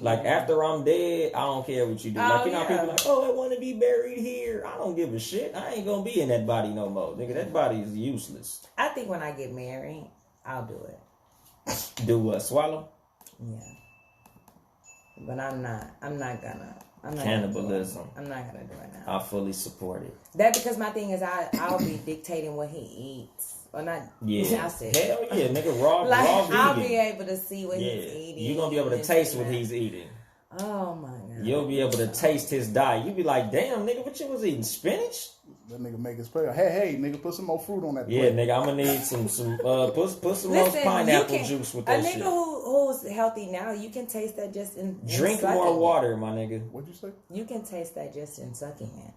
Like, after I'm dead, I don't care what you do. Like, you know, people like, oh, I want to be buried here. I don't give a shit. I ain't gonna be in that body no more. Nigga, that body is useless. I think when I get married, I'll do it. Do what? Swallow? Yeah. But I'm not gonna. Cannibalism. I'm not gonna do it now. I fully support it. That because my thing is I'll be dictating what he eats. Or not. Yeah. I said, hell yeah, nigga, raw I'll vegan. be able to see what he's eating. You're gonna be able to taste what he's eating. Oh my god. You'll be able to taste his diet. You be like, damn, nigga, what you was eating? Spinach? That nigga make his play. Hey, nigga, put some more fruit on that plate. Yeah, nigga, I'm gonna need some put some more pineapple juice with that shit. A nigga who's healthy now, you can taste that just in drink more water, my nigga. What'd you say? You can taste that just in sucking it.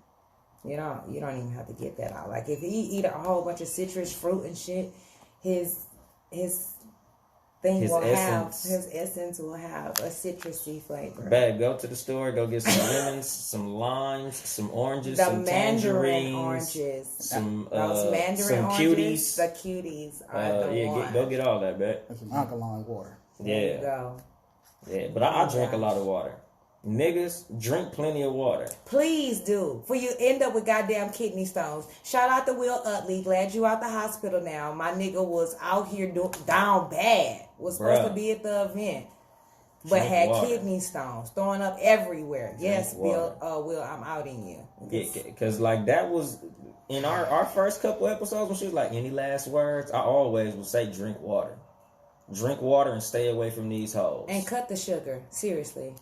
You don't even have to get that out. Like, if he eat a whole bunch of citrus fruit and shit, his essence will have a citrusy flavor. Bad, go to the store, go get some lemons, some limes, some oranges, some mandarin tangerines, oranges, some mandarin cuties. The cuties are the one. Go get all that, bet. That's some alkaline water. There you go. Yeah, but I drink a lot of water. Niggas, drink plenty of water. Please do. For you end up with goddamn kidney stones. Shout out to Will Utley. Glad you out the hospital now. My nigga was out here down bad. Was supposed to be at the event. but had kidney stones, throwing up everywhere. Yes, Bill. Will, I'm outing you. Because like that was in our first couple episodes when she was like, any last words? I always would say drink water. Drink water and stay away from these hoes. And cut the sugar. Seriously.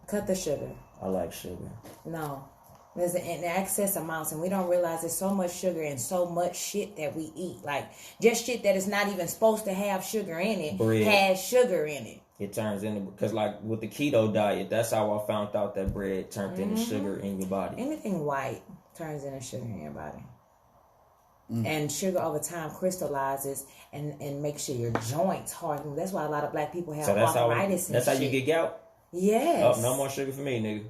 Cut the sugar. I like sugar. No. There's an excess amounts, and we don't realize there's so much sugar and so much shit that we eat. Like, just shit that is not even supposed to have sugar in it has sugar in it. It turns into, because like with the keto diet, that's how I found out that bread turned into sugar in your body. Anything white turns into sugar in your body. And sugar over time crystallizes and makes sure your joints harden. That's why a lot of black people have arthritis and shit. That's how you get gout? Yes. Oh, no more sugar for me, nigga.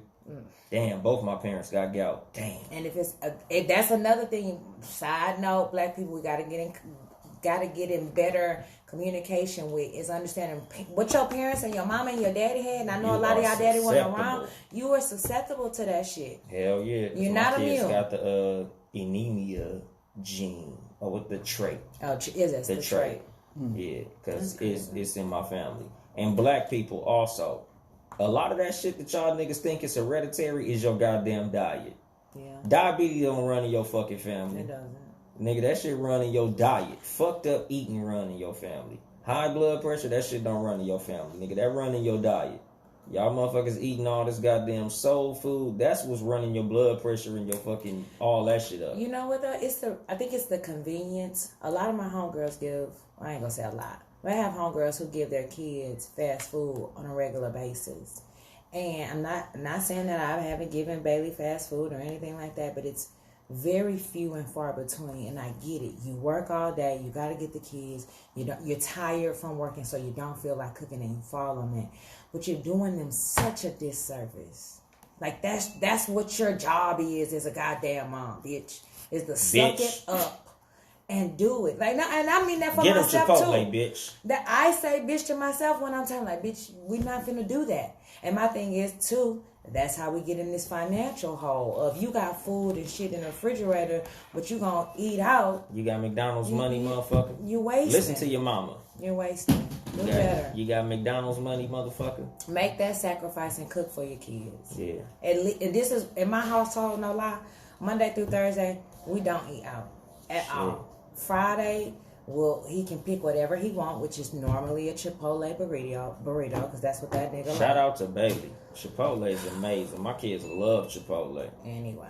Damn, both my parents got gout. Damn. And if that's another thing. Side note, black people, we gotta get in better communication with is understanding what your parents and your mama and your daddy had. And I know a lot of y'all daddy wasn't around. You were susceptible to that shit. Hell yeah. You're not immune. Got the anemia gene or with the trait. Oh, is it the trait? Yeah, because it's in my family. And black people also. A lot of that shit that y'all niggas think is hereditary is your goddamn diet. Yeah. Diabetes don't run in your fucking family. It doesn't. Nigga, that shit run in your diet. Fucked up eating run in your family. High blood pressure, that shit don't run in your family. Nigga, that run in your diet. Y'all motherfuckers eating all this goddamn soul food. That's what's running your blood pressure and your fucking all that shit up. You know what though? I think it's the convenience. A lot of my homegirls I ain't gonna say a lot. But I have homegirls who give their kids fast food on a regular basis. And I'm not saying that I haven't given Bailey fast food or anything like that, but it's very few and far between. And I get it. You work all day. You got to get the kids. You're tired from working, so you don't feel like cooking and you fall on that. But you're doing them such a disservice. Like that's what your job is as a goddamn mom, bitch. Is to suck it up. And do it. Like, and I mean that for myself Chipotle, too. Bitch. That I say bitch to myself when I'm telling like, bitch, we're not finna do that. And my thing is too, that's how we get in this financial hole of you got food and shit in the refrigerator, but you gonna eat out. You got McDonald's money, motherfucker. You wasting. Listen to your mama. You're wasting. Do better. You got McDonald's money, motherfucker. Make that sacrifice and cook for your kids. Yeah. And this is in my household, no lie. Monday through Thursday, we don't eat out at all. Friday, he can pick whatever he want, which is normally a Chipotle burrito, because that's what that nigga Shout out to Bailey. Chipotle is amazing. My kids love Chipotle. Anyway.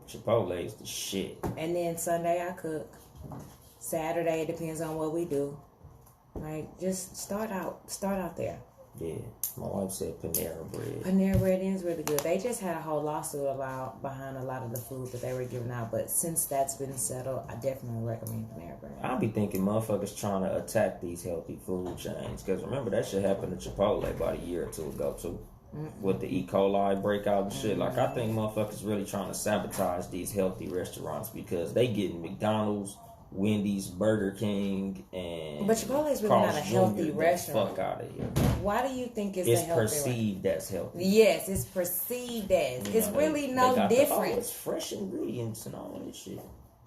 Chipotle is the shit. And then Sunday I cook. Saturday, it depends on what we do. Like, just start out there. Yeah. My wife said Panera bread. Panera bread is really good. They just had a whole lawsuit behind a lot of the food that they were giving out. But since that's been settled, I definitely recommend Panera bread. I'll be thinking motherfuckers trying to attack these healthy food chains. Because remember, that shit happened to Chipotle about a year or two ago, too. With the E. coli breakout and shit. Like, I think motherfuckers really trying to sabotage these healthy restaurants because they getting McDonald's, Wendy's, Burger King, and but Chipotle is really not a healthy restaurant. Fuck out of here. Why do you think it's a healthy perceived as healthy? Yes, it's perceived as. It's really no different. It's fresh ingredients and all that shit.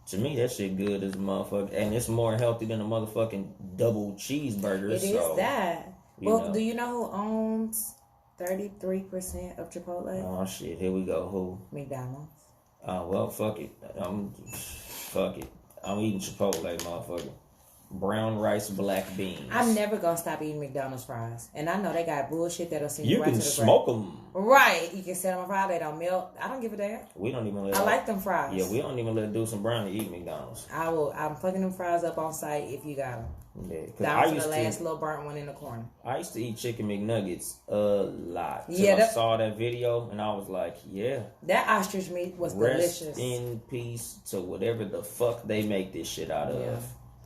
To me, that shit good as a motherfucker, and it's more healthy than a motherfucking double cheeseburger. It is that. Well, do you know who owns 33% of Chipotle? Oh shit! Here we go. Who? McDonald's. Oh well, fuck it. Fuck it. I'm eating Chipotle, motherfucker. Brown rice, black beans. I'm never gonna stop eating McDonald's fries, and I know they got bullshit that'll send you right to the grave. You can smoke them. Right, you can set them on fry. They don't melt. I don't give a damn. We don't even let. I like them fries. Yeah, we don't even let Deuce and Brownie eat McDonald's. I'm fucking them fries up on site if you got them. Yeah, down to the last little burnt one in the corner. I used to eat chicken McNuggets a lot. Yeah, I saw that video and I was like, yeah. That ostrich meat was delicious. Rest in peace to whatever the fuck they make this shit out of.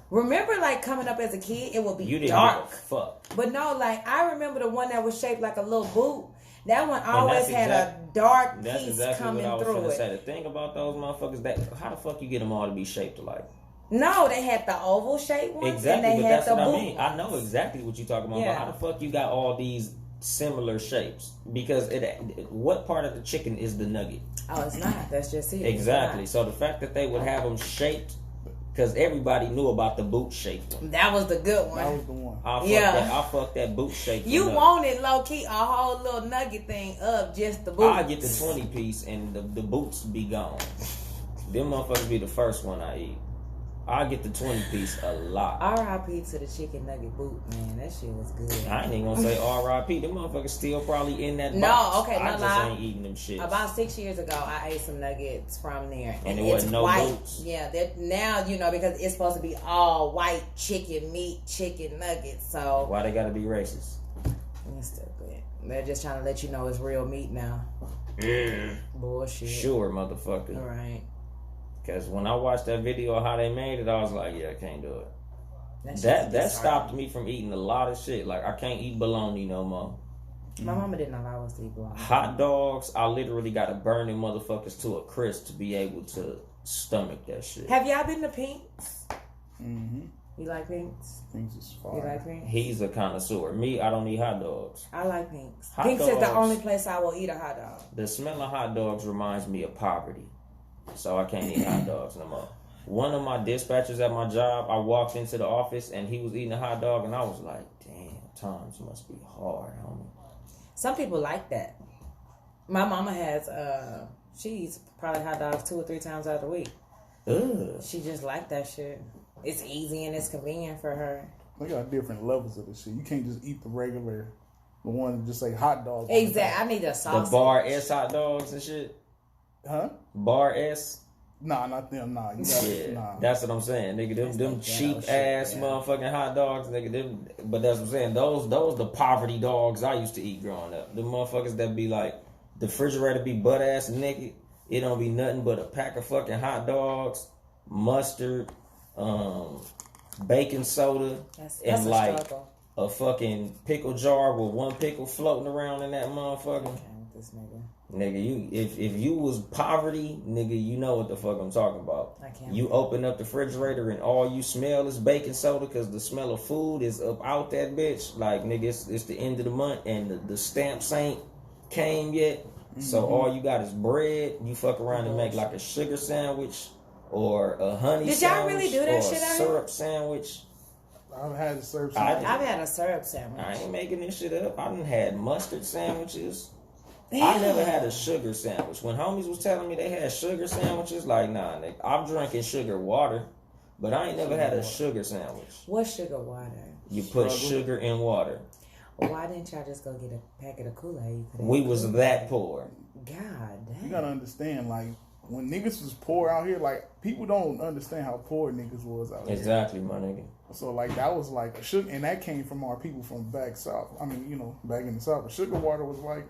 Remember, like, coming up as a kid, it would be you didn't dark. Give a fuck. But no, like, I remember the one that was shaped like a little boot. That one always had a dark piece coming through it. The thing about those motherfuckers, how the fuck you get them all to be shaped alike? No, they had the oval shaped ones. Exactly, and they but had that's the what boot. I mean. I know exactly what you're talking about. Yeah. But how the fuck you got all these similar shapes? Because what part of the chicken is the nugget? Oh, it's not. That's just it. Exactly. So the fact that they would have them shaped Because everybody knew about the boot shaped one. That was the good one. That was the one. I fucked that boot shaped one. You up. wanted low key a whole little nugget thing up, just the boots. I get the 20 piece and the boots be gone. Them motherfuckers be the first one I eat. I get the 20 piece a lot. R.I.P. to the chicken nugget boot, man. That shit was good. I ain't even gonna say R.I.P. Them motherfuckers still probably in that box. No, okay, I no just lie. ain't eating them shit. About 6 years ago, I ate some nuggets from there, And it it's wasn't no white. boots? Yeah, now because it's supposed to be all white chicken meat, chicken nuggets. So Why they gotta be racist? it's stupid. They're just trying to let you know it's real meat now. Bullshit. Sure, motherfucker. All right. Because when I watched that video of how they made it, I was like, yeah, I can't do it. That stopped me from eating a lot of shit. Like, I can't eat bologna no more. My mama didn't allow us to eat bologna. Hot dogs, I literally got to burn them motherfuckers to a crisp to be able to stomach that shit. Have y'all been to Pink's? Mm-hmm. You like Pink's? Pink's is fire. You like Pink's? He's a connoisseur. Me, I don't eat hot dogs. I like Pink's. Hot Pink's is the dogs. only place I will eat a hot dog. The smell of hot dogs reminds me of poverty. So I can't eat hot dogs no more. One of my dispatchers at my job, I walked into the office and he was eating a hot dog and I was like, damn, times must be hard, homie. Some people like that. My mama has, she eats probably hot dogs 2 or 3 times out of the week. Ugh. She just like that shit. It's easy and it's convenient for her. They got different levels of this shit. You can't just eat the regular, the one that just say hot dog. Exactly. I need a The sausage. Bar S hot dogs and shit. Huh? Bar S. Nah, not them. Nah, you got Yeah, nah. that's what I'm saying, nigga. Them that cheap shit, ass yeah. motherfucking hot dogs, nigga. Them, but that's what I'm saying. Those the poverty dogs I used to eat growing up. The motherfuckers that be like, the refrigerator be butt ass naked. It don't be nothing but a pack of fucking hot dogs, mustard, baking soda, That's and a like struggle. a fucking pickle jar with one pickle floating around in that motherfucker. Okay, with this nigga. Nigga, you if you was poverty, nigga, you know what the fuck I'm talking about. I can't. You open up the refrigerator and all you smell is baking soda because the smell of food is up out that bitch. Like, nigga, it's the end of the month and the stamps ain't came yet. Mm-hmm. So all you got is bread. You fuck around and make like a sugar sandwich or a honey Did y'all sandwich really do that or shit a out syrup sandwich. I've had to serve I some. did. I've had a syrup sandwich. I ain't making this shit up. I done had mustard sandwiches. Damn. I never had a sugar sandwich. When homies was telling me they had sugar sandwiches, like, nah, nigga, I'm drinking sugar water, but I ain't never had a sugar sandwich. What's sugar water? You put sugar in water. Why didn't y'all just go get a packet of Kool-Aid? We was that poor. God damn. You gotta understand, like, when niggas was poor out here, like, people don't understand how poor niggas was out here. Exactly, my nigga. So, like, that was like sugar, and that came from our people from back south. I mean, you know, back in the south. But sugar water was like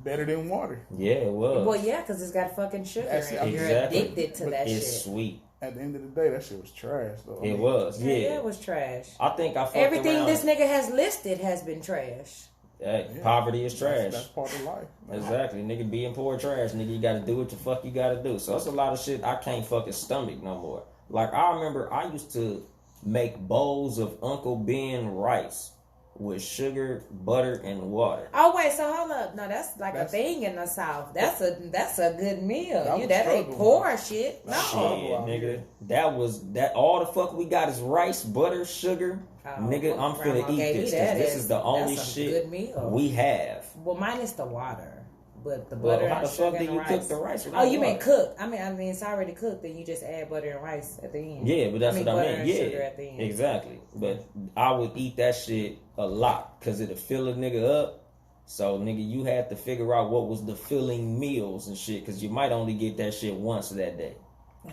better than water. Yeah, it was. Well, yeah, because it's got fucking sugar. That's And it. you're Exactly. addicted to that It's shit. sweet. At the end of the day, that shit was trash, though. It was, yeah. Yeah, it was trash. I think I fucked Everything around. this nigga has listed has been trash. Hey, Yeah. poverty is trash. That's part of life. Exactly, nigga. Being poor trash, nigga. You gotta do what the fuck you gotta do. So that's a lot of shit I can't fucking stomach no more. Like, I remember I used to make bowls of Uncle Ben rice with sugar, butter, and water. Oh wait, so hold up. No, that's like a thing in the South. That's a good meal. That That was ain't struggle. poor shit. No. Shit, out nigga. here. That was that. All the fuck we got is rice, butter, sugar. Oh, Nigga, I'm Grandma finna eat gave me this. that. 'Cause this is the only That's a shit good meal. we have. Well, mine is the water, but the Well, butter how and the sugar fuck do and you rice. cook the rice? Oh, you mean water? cook? I mean, it's already cooked, and you just add butter and rice at the end. Yeah, but that's what I butter mean. and sugar Yeah, at the end. exactly. But I would eat that shit a lot because it'll fill a nigga up. So, nigga, you had to figure out what was the filling meals and shit because you might only get that shit once that day.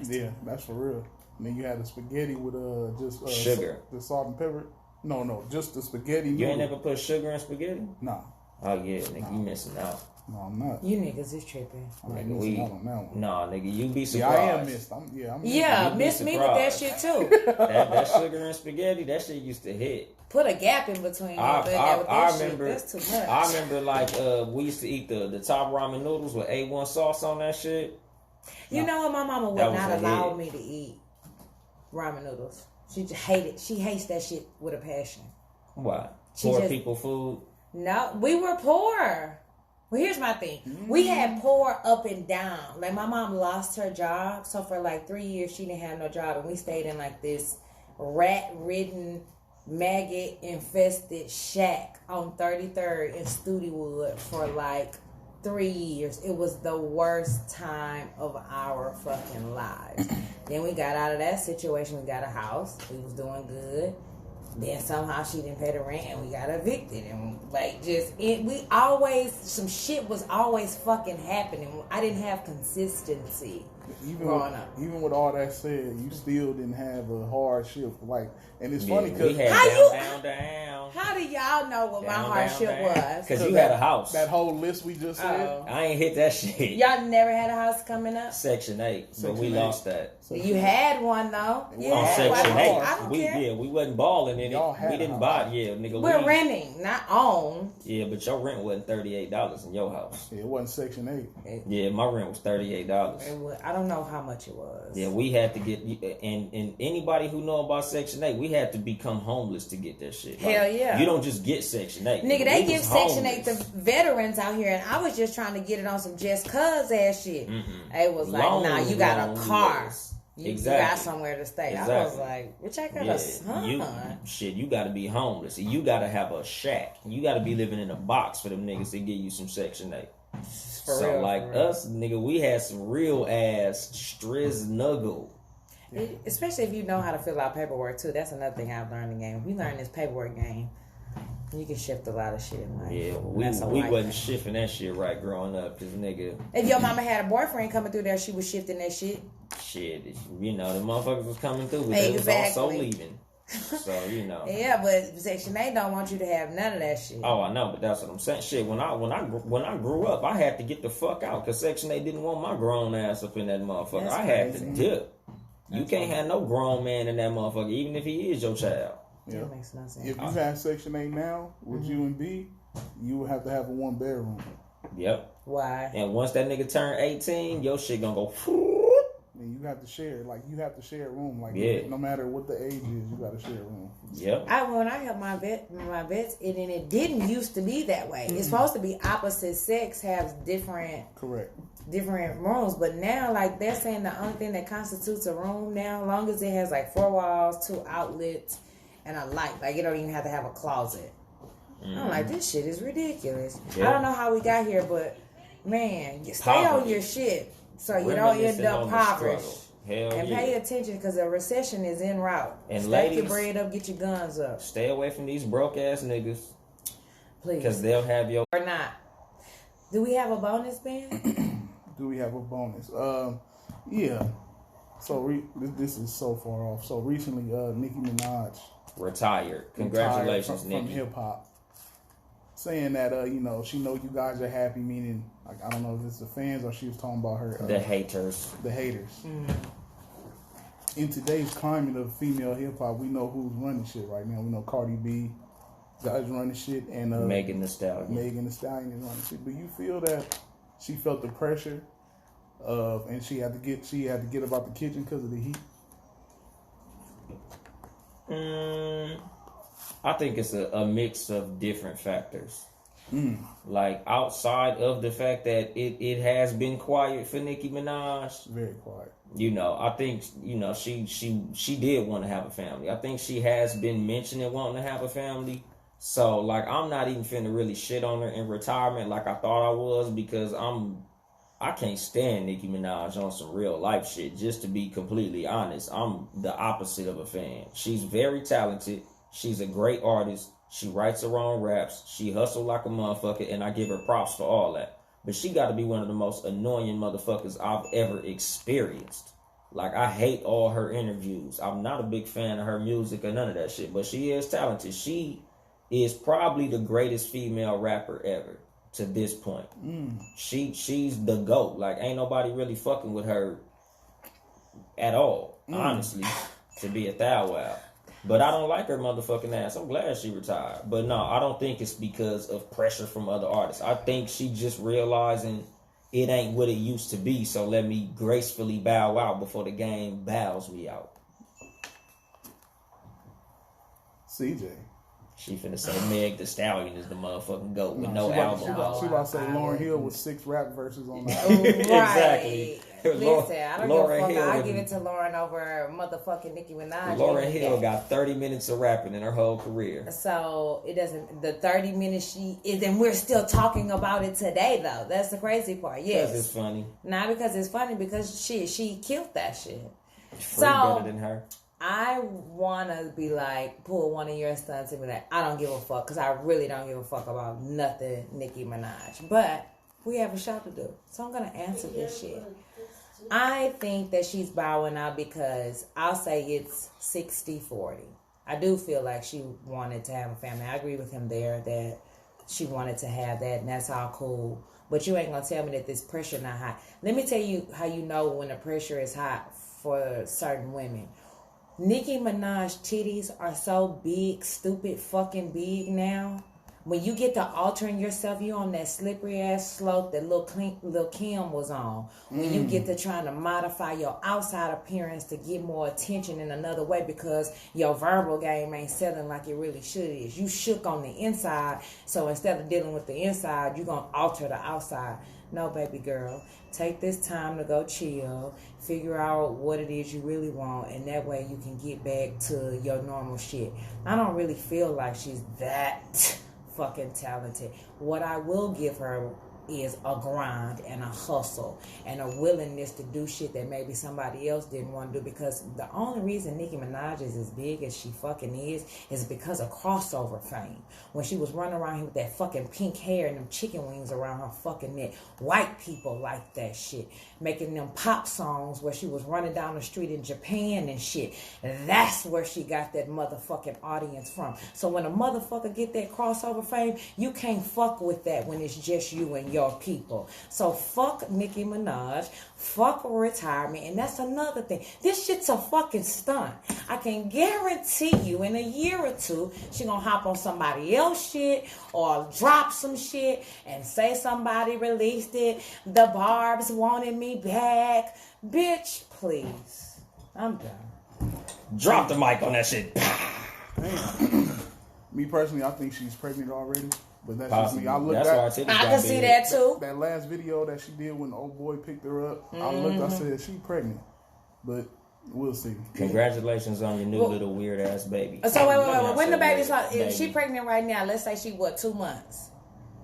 Yeah, that's for real. And then you had the spaghetti with just Sugar. the salt and pepper. No, just the spaghetti. You ain't noodle. never put sugar in spaghetti? Nah, Oh, yeah, nigga, you missing out. no, I'm not. You niggas is tripping. I ain't Nigga, missing out on that one. Nah, nigga, you be Yeah, surprised. I am missed. I'm Yeah, You'd be miss me with that surprised. shit too. That sugar and spaghetti, that shit used to hit. Put a gap in between. I That remember. That's too much. I remember like we used to eat the top ramen noodles with A1 sauce on that shit. You know what? My mama would That was not a allow hit. me to eat ramen noodles. She just hated. She hates that shit with a passion. Why? She Poor just- people food. No, we were poor. Well, here's my thing. We had poor up and down. Like, my mom lost her job. So, for like 3 years, she didn't have no job. And we stayed in like this rat-ridden, maggot-infested shack on 33rd in Studewood for like 3 years. It was the worst time of our fucking lives. Then we got out of that situation. We got a house. We was doing good. Then somehow she didn't pay the rent and we got evicted. And like some shit was always fucking happening. I didn't have consistency growing up. Even with all that said, you still didn't have a hardship. Like, and it's funny because down. How do y'all know what my hardship was? Because you had a house. That whole list we just said. I ain't hit that shit. Y'all never had a house coming up? Section 8. But we lost that. You had one though. On Section 8. I don't care. We wasn't balling in it. We didn't buy it. Yeah, nigga. We're renting, not own. Yeah, but your rent wasn't $38 in your house. Yeah, it wasn't Section 8. Yeah, my rent was $38. I don't know how much it was. Yeah, we had to get, and anybody who know about Section 8, we had to become homeless to get that shit. Hell yeah. You don't just get Section 8. Nigga, they give Section 8 to veterans out here, and I was just trying to get it on some just cuz ass shit. It was like, nah, you got a car. You got somewhere to stay. Exactly. I was like, which I got a son. You got to be homeless. You got to have a shack. You got to be living in a box for them niggas to give you some Section 8. For real. Us, nigga, we had some real ass striznuggle. Especially if you know how to fill out paperwork, too. That's another thing I've learned in the game. If you learn this paperwork game, you can shift a lot of shit in life. Yeah, we wasn't shifting that shit right growing up, because nigga... If your mama had a boyfriend coming through there, she was shifting that shit. Shit, you know, the motherfuckers was coming through, but they was also leaving. So, you know. Yeah, but Section 8 don't want you to have none of that shit. Oh, I know, but that's what I'm saying. Shit, when I grew up, I had to get the fuck out, because Section 8 didn't want my grown ass up in that motherfucker. I had to dip. You can't have no grown man in that motherfucker, even if he is your child. Yeah. That makes no sense. If you had Section 8 now, with you and B, you would have to have a 1-bedroom. Yep. Why? And once that nigga turn 18, your shit gonna go... And you have to share, you have to share a room. No matter what the age is, you got to share a room. Yep. When I helped my vets, and it didn't used to be that way. It's supposed to be opposite sex has different rooms, but now they're saying the only thing that constitutes a room now, as long as it has 4 walls, 2 outlets, and a light, it don't even have to have a closet. I'm like, this shit is ridiculous. I don't know how we got here, but man, stay on your shit. So you don't end up impoverished. And pay attention, because a recession is en route. And stack your bread up, get your guns up. Stay away from these broke ass niggas. Please. Because they'll have your... Or not. Do we have a bonus, Ben? Do we have a bonus? Yeah. So this is so far off. So recently, Nicki Minaj retired. Congratulations, from Nicki. hip hop. Saying that, she know you guys are happy, meaning, I don't know if it's the fans or she was talking about her... the haters. The haters. In today's climate of female hip-hop, we know who's running shit right now. We know Cardi B is running shit, and... Megan Thee Stallion. Megan Thee Stallion is running shit. Do you feel that she felt the pressure of... And she had to get about the kitchen because of the heat? I think it's a mix of different factors. Outside of the fact that it has been quiet for Nicki Minaj. Very quiet. I think, she did want to have a family. I think she has been mentioning wanting to have a family. So, I'm not even finna really shit on her in retirement like I thought I was, because I can't stand Nicki Minaj on some real life shit, just to be completely honest. I'm the opposite of a fan. She's very talented. She's a great artist. She writes her own raps. She hustled like a motherfucker, and I give her props for all that. But she got to be one of the most annoying motherfuckers I've ever experienced. I hate all her interviews. I'm not a big fan of her music or none of that shit, but she is talented. She is probably the greatest female rapper ever to this point. She's the GOAT. Ain't nobody really fucking with her at all, honestly, to be a thou wow. But I don't like her motherfucking ass. I'm glad she retired. But no, I don't think it's because of pressure from other artists. I think she just realizing it ain't what it used to be, so let me gracefully bow out before the game bows me out. CJ. She finna say Meg Thee Stallion is the motherfucking GOAT with no she album. She about to say Lauryn Hill with 6 rap verses on that. Exactly. Listen, I don't Lauryn give a fuck. Hill I give it to Lauryn over motherfucking Nicki Minaj. Lauryn Hill got 30 minutes of rapping in her whole career. So it doesn't. The 30 minutes she is, and we're still talking about it today, though. That's the crazy part. Yes, because it's funny. Not because it's funny, because she killed that shit. Free better than her. I want to be like, pull one of your stunts and be like, I don't give a fuck, because I really don't give a fuck about nothing Nicki Minaj. But we have a show to do, so I'm going to answer this shit. I think that she's bowing out because I'll say it's 60-40. I do feel like she wanted to have a family. I agree with him there that she wanted to have that, and that's all cool. But you ain't going to tell me that this pressure not hot. Let me tell you how you know when the pressure is hot for certain women. Nicki Minaj titties are so big, stupid fucking big now. When you get to altering yourself, you on that slippery ass slope that Lil Kim was on. When you get to trying to modify your outside appearance to get more attention in another way because your verbal game ain't selling like it really should is. You shook on the inside, so instead of dealing with the inside, you're going to alter the outside. No, baby girl. Take this time to go chill. Figure out what it is you really want. And that way you can get back to your normal shit. I don't really feel like she's that fucking talented. What I will give her is a grind and a hustle and a willingness to do shit that maybe somebody else didn't want to do, because the only reason Nicki Minaj is as big as she fucking is because of crossover fame. When she was running around here with that fucking pink hair and them chicken wings around her fucking neck, white people like that shit, making them pop songs where she was running down the street in Japan and shit. That's where she got that motherfucking audience from. So when a motherfucker get that crossover fame, you can't fuck with that when it's just you and your people. So fuck Nicki Minaj, fuck retirement, and that's another thing. This shit's a fucking stunt. I can guarantee you in a year or two, she gonna hop on somebody else shit or drop some shit and say somebody released it. The Barbs wanted me back. Bitch, please. I'm done. Drop the mic on that shit. Me personally, I think she's pregnant already. But that's Possibly. just me. I looked That's at. why I can see that too. That last video that she did when the old boy picked her up, I looked. I said she pregnant, but we'll see. Congratulations on your new little weird ass baby. So wait. When the baby's like, if she pregnant right now, let's say she 2 months.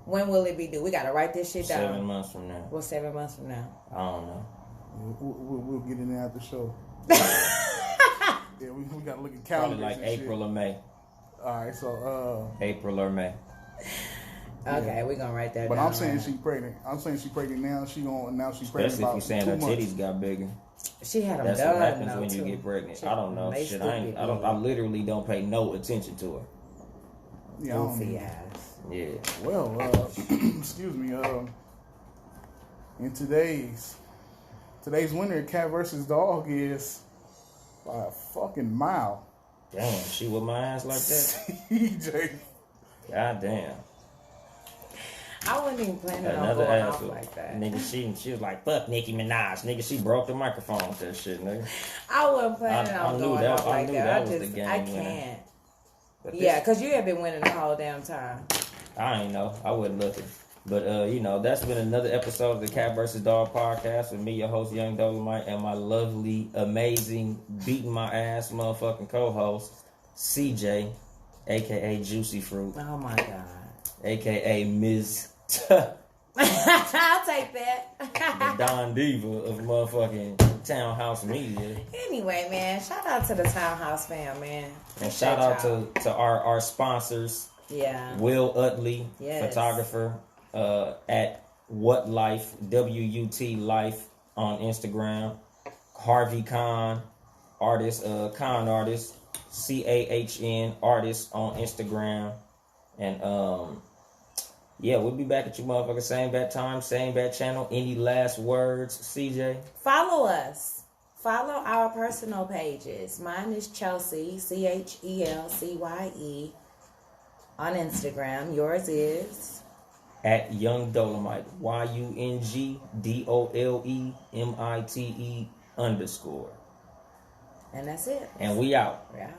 When will it be due? We gotta write this shit down. 7 months from now. Well, 7 months from now. I don't know. We'll get in there after the show. Yeah, we gotta look at Probably calendars. like April or May. All right, so April or May. Okay, we're gonna write that but down. I'm saying she's pregnant. I'm saying she's pregnant now. She's pregnant Especially about if you saying 2 her months. titties got bigger. She had them That's done. what happens though, when you too. get pregnant. I don't know. They Shit, stupid, I literally don't pay no attention to her. Yeah, I don't Goofy know. ass. Yeah. Well, excuse me. In today's winner, cat versus dog is by a fucking mile. Damn, she with my ass like that? CJ. God damn. I wasn't even planning on Another going ass off like that. Nigga, she was like, fuck Nicki Minaj. Nigga, she broke the microphone with that shit, nigga. I wasn't planning I on knew going that- off I like knew that. that I was just, the game I winner. can't. But Yeah, this- because you have been winning the whole damn time. I ain't know. I wasn't looking. But, that's been another episode of the Cat vs. Dog podcast with me, your host, Young Dolemite, and my lovely, amazing, beating my ass motherfucking co-host, CJ, a.k.a. Juicy Fruit, Oh, my God. a.k.a. Ms. I'll take that. the Don Diva of motherfucking Townhouse Media. Anyway, man, shout out to the Townhouse fam, man. And shout out to our sponsors, Yeah. Will Utley, Yes. photographer, at What Life, WUT Life on Instagram. Harvey Khan, artist, Khan artist, CAHN artist on Instagram. And we'll be back at you motherfuckers. Same bad time, same bad channel. Any last words, CJ? Follow us. Follow our personal pages. Mine is Chelsea, CHELCYE, on Instagram. Yours is At Young Dolemite, YUNGDOLEMITE _. and that's it. And we out. We're out.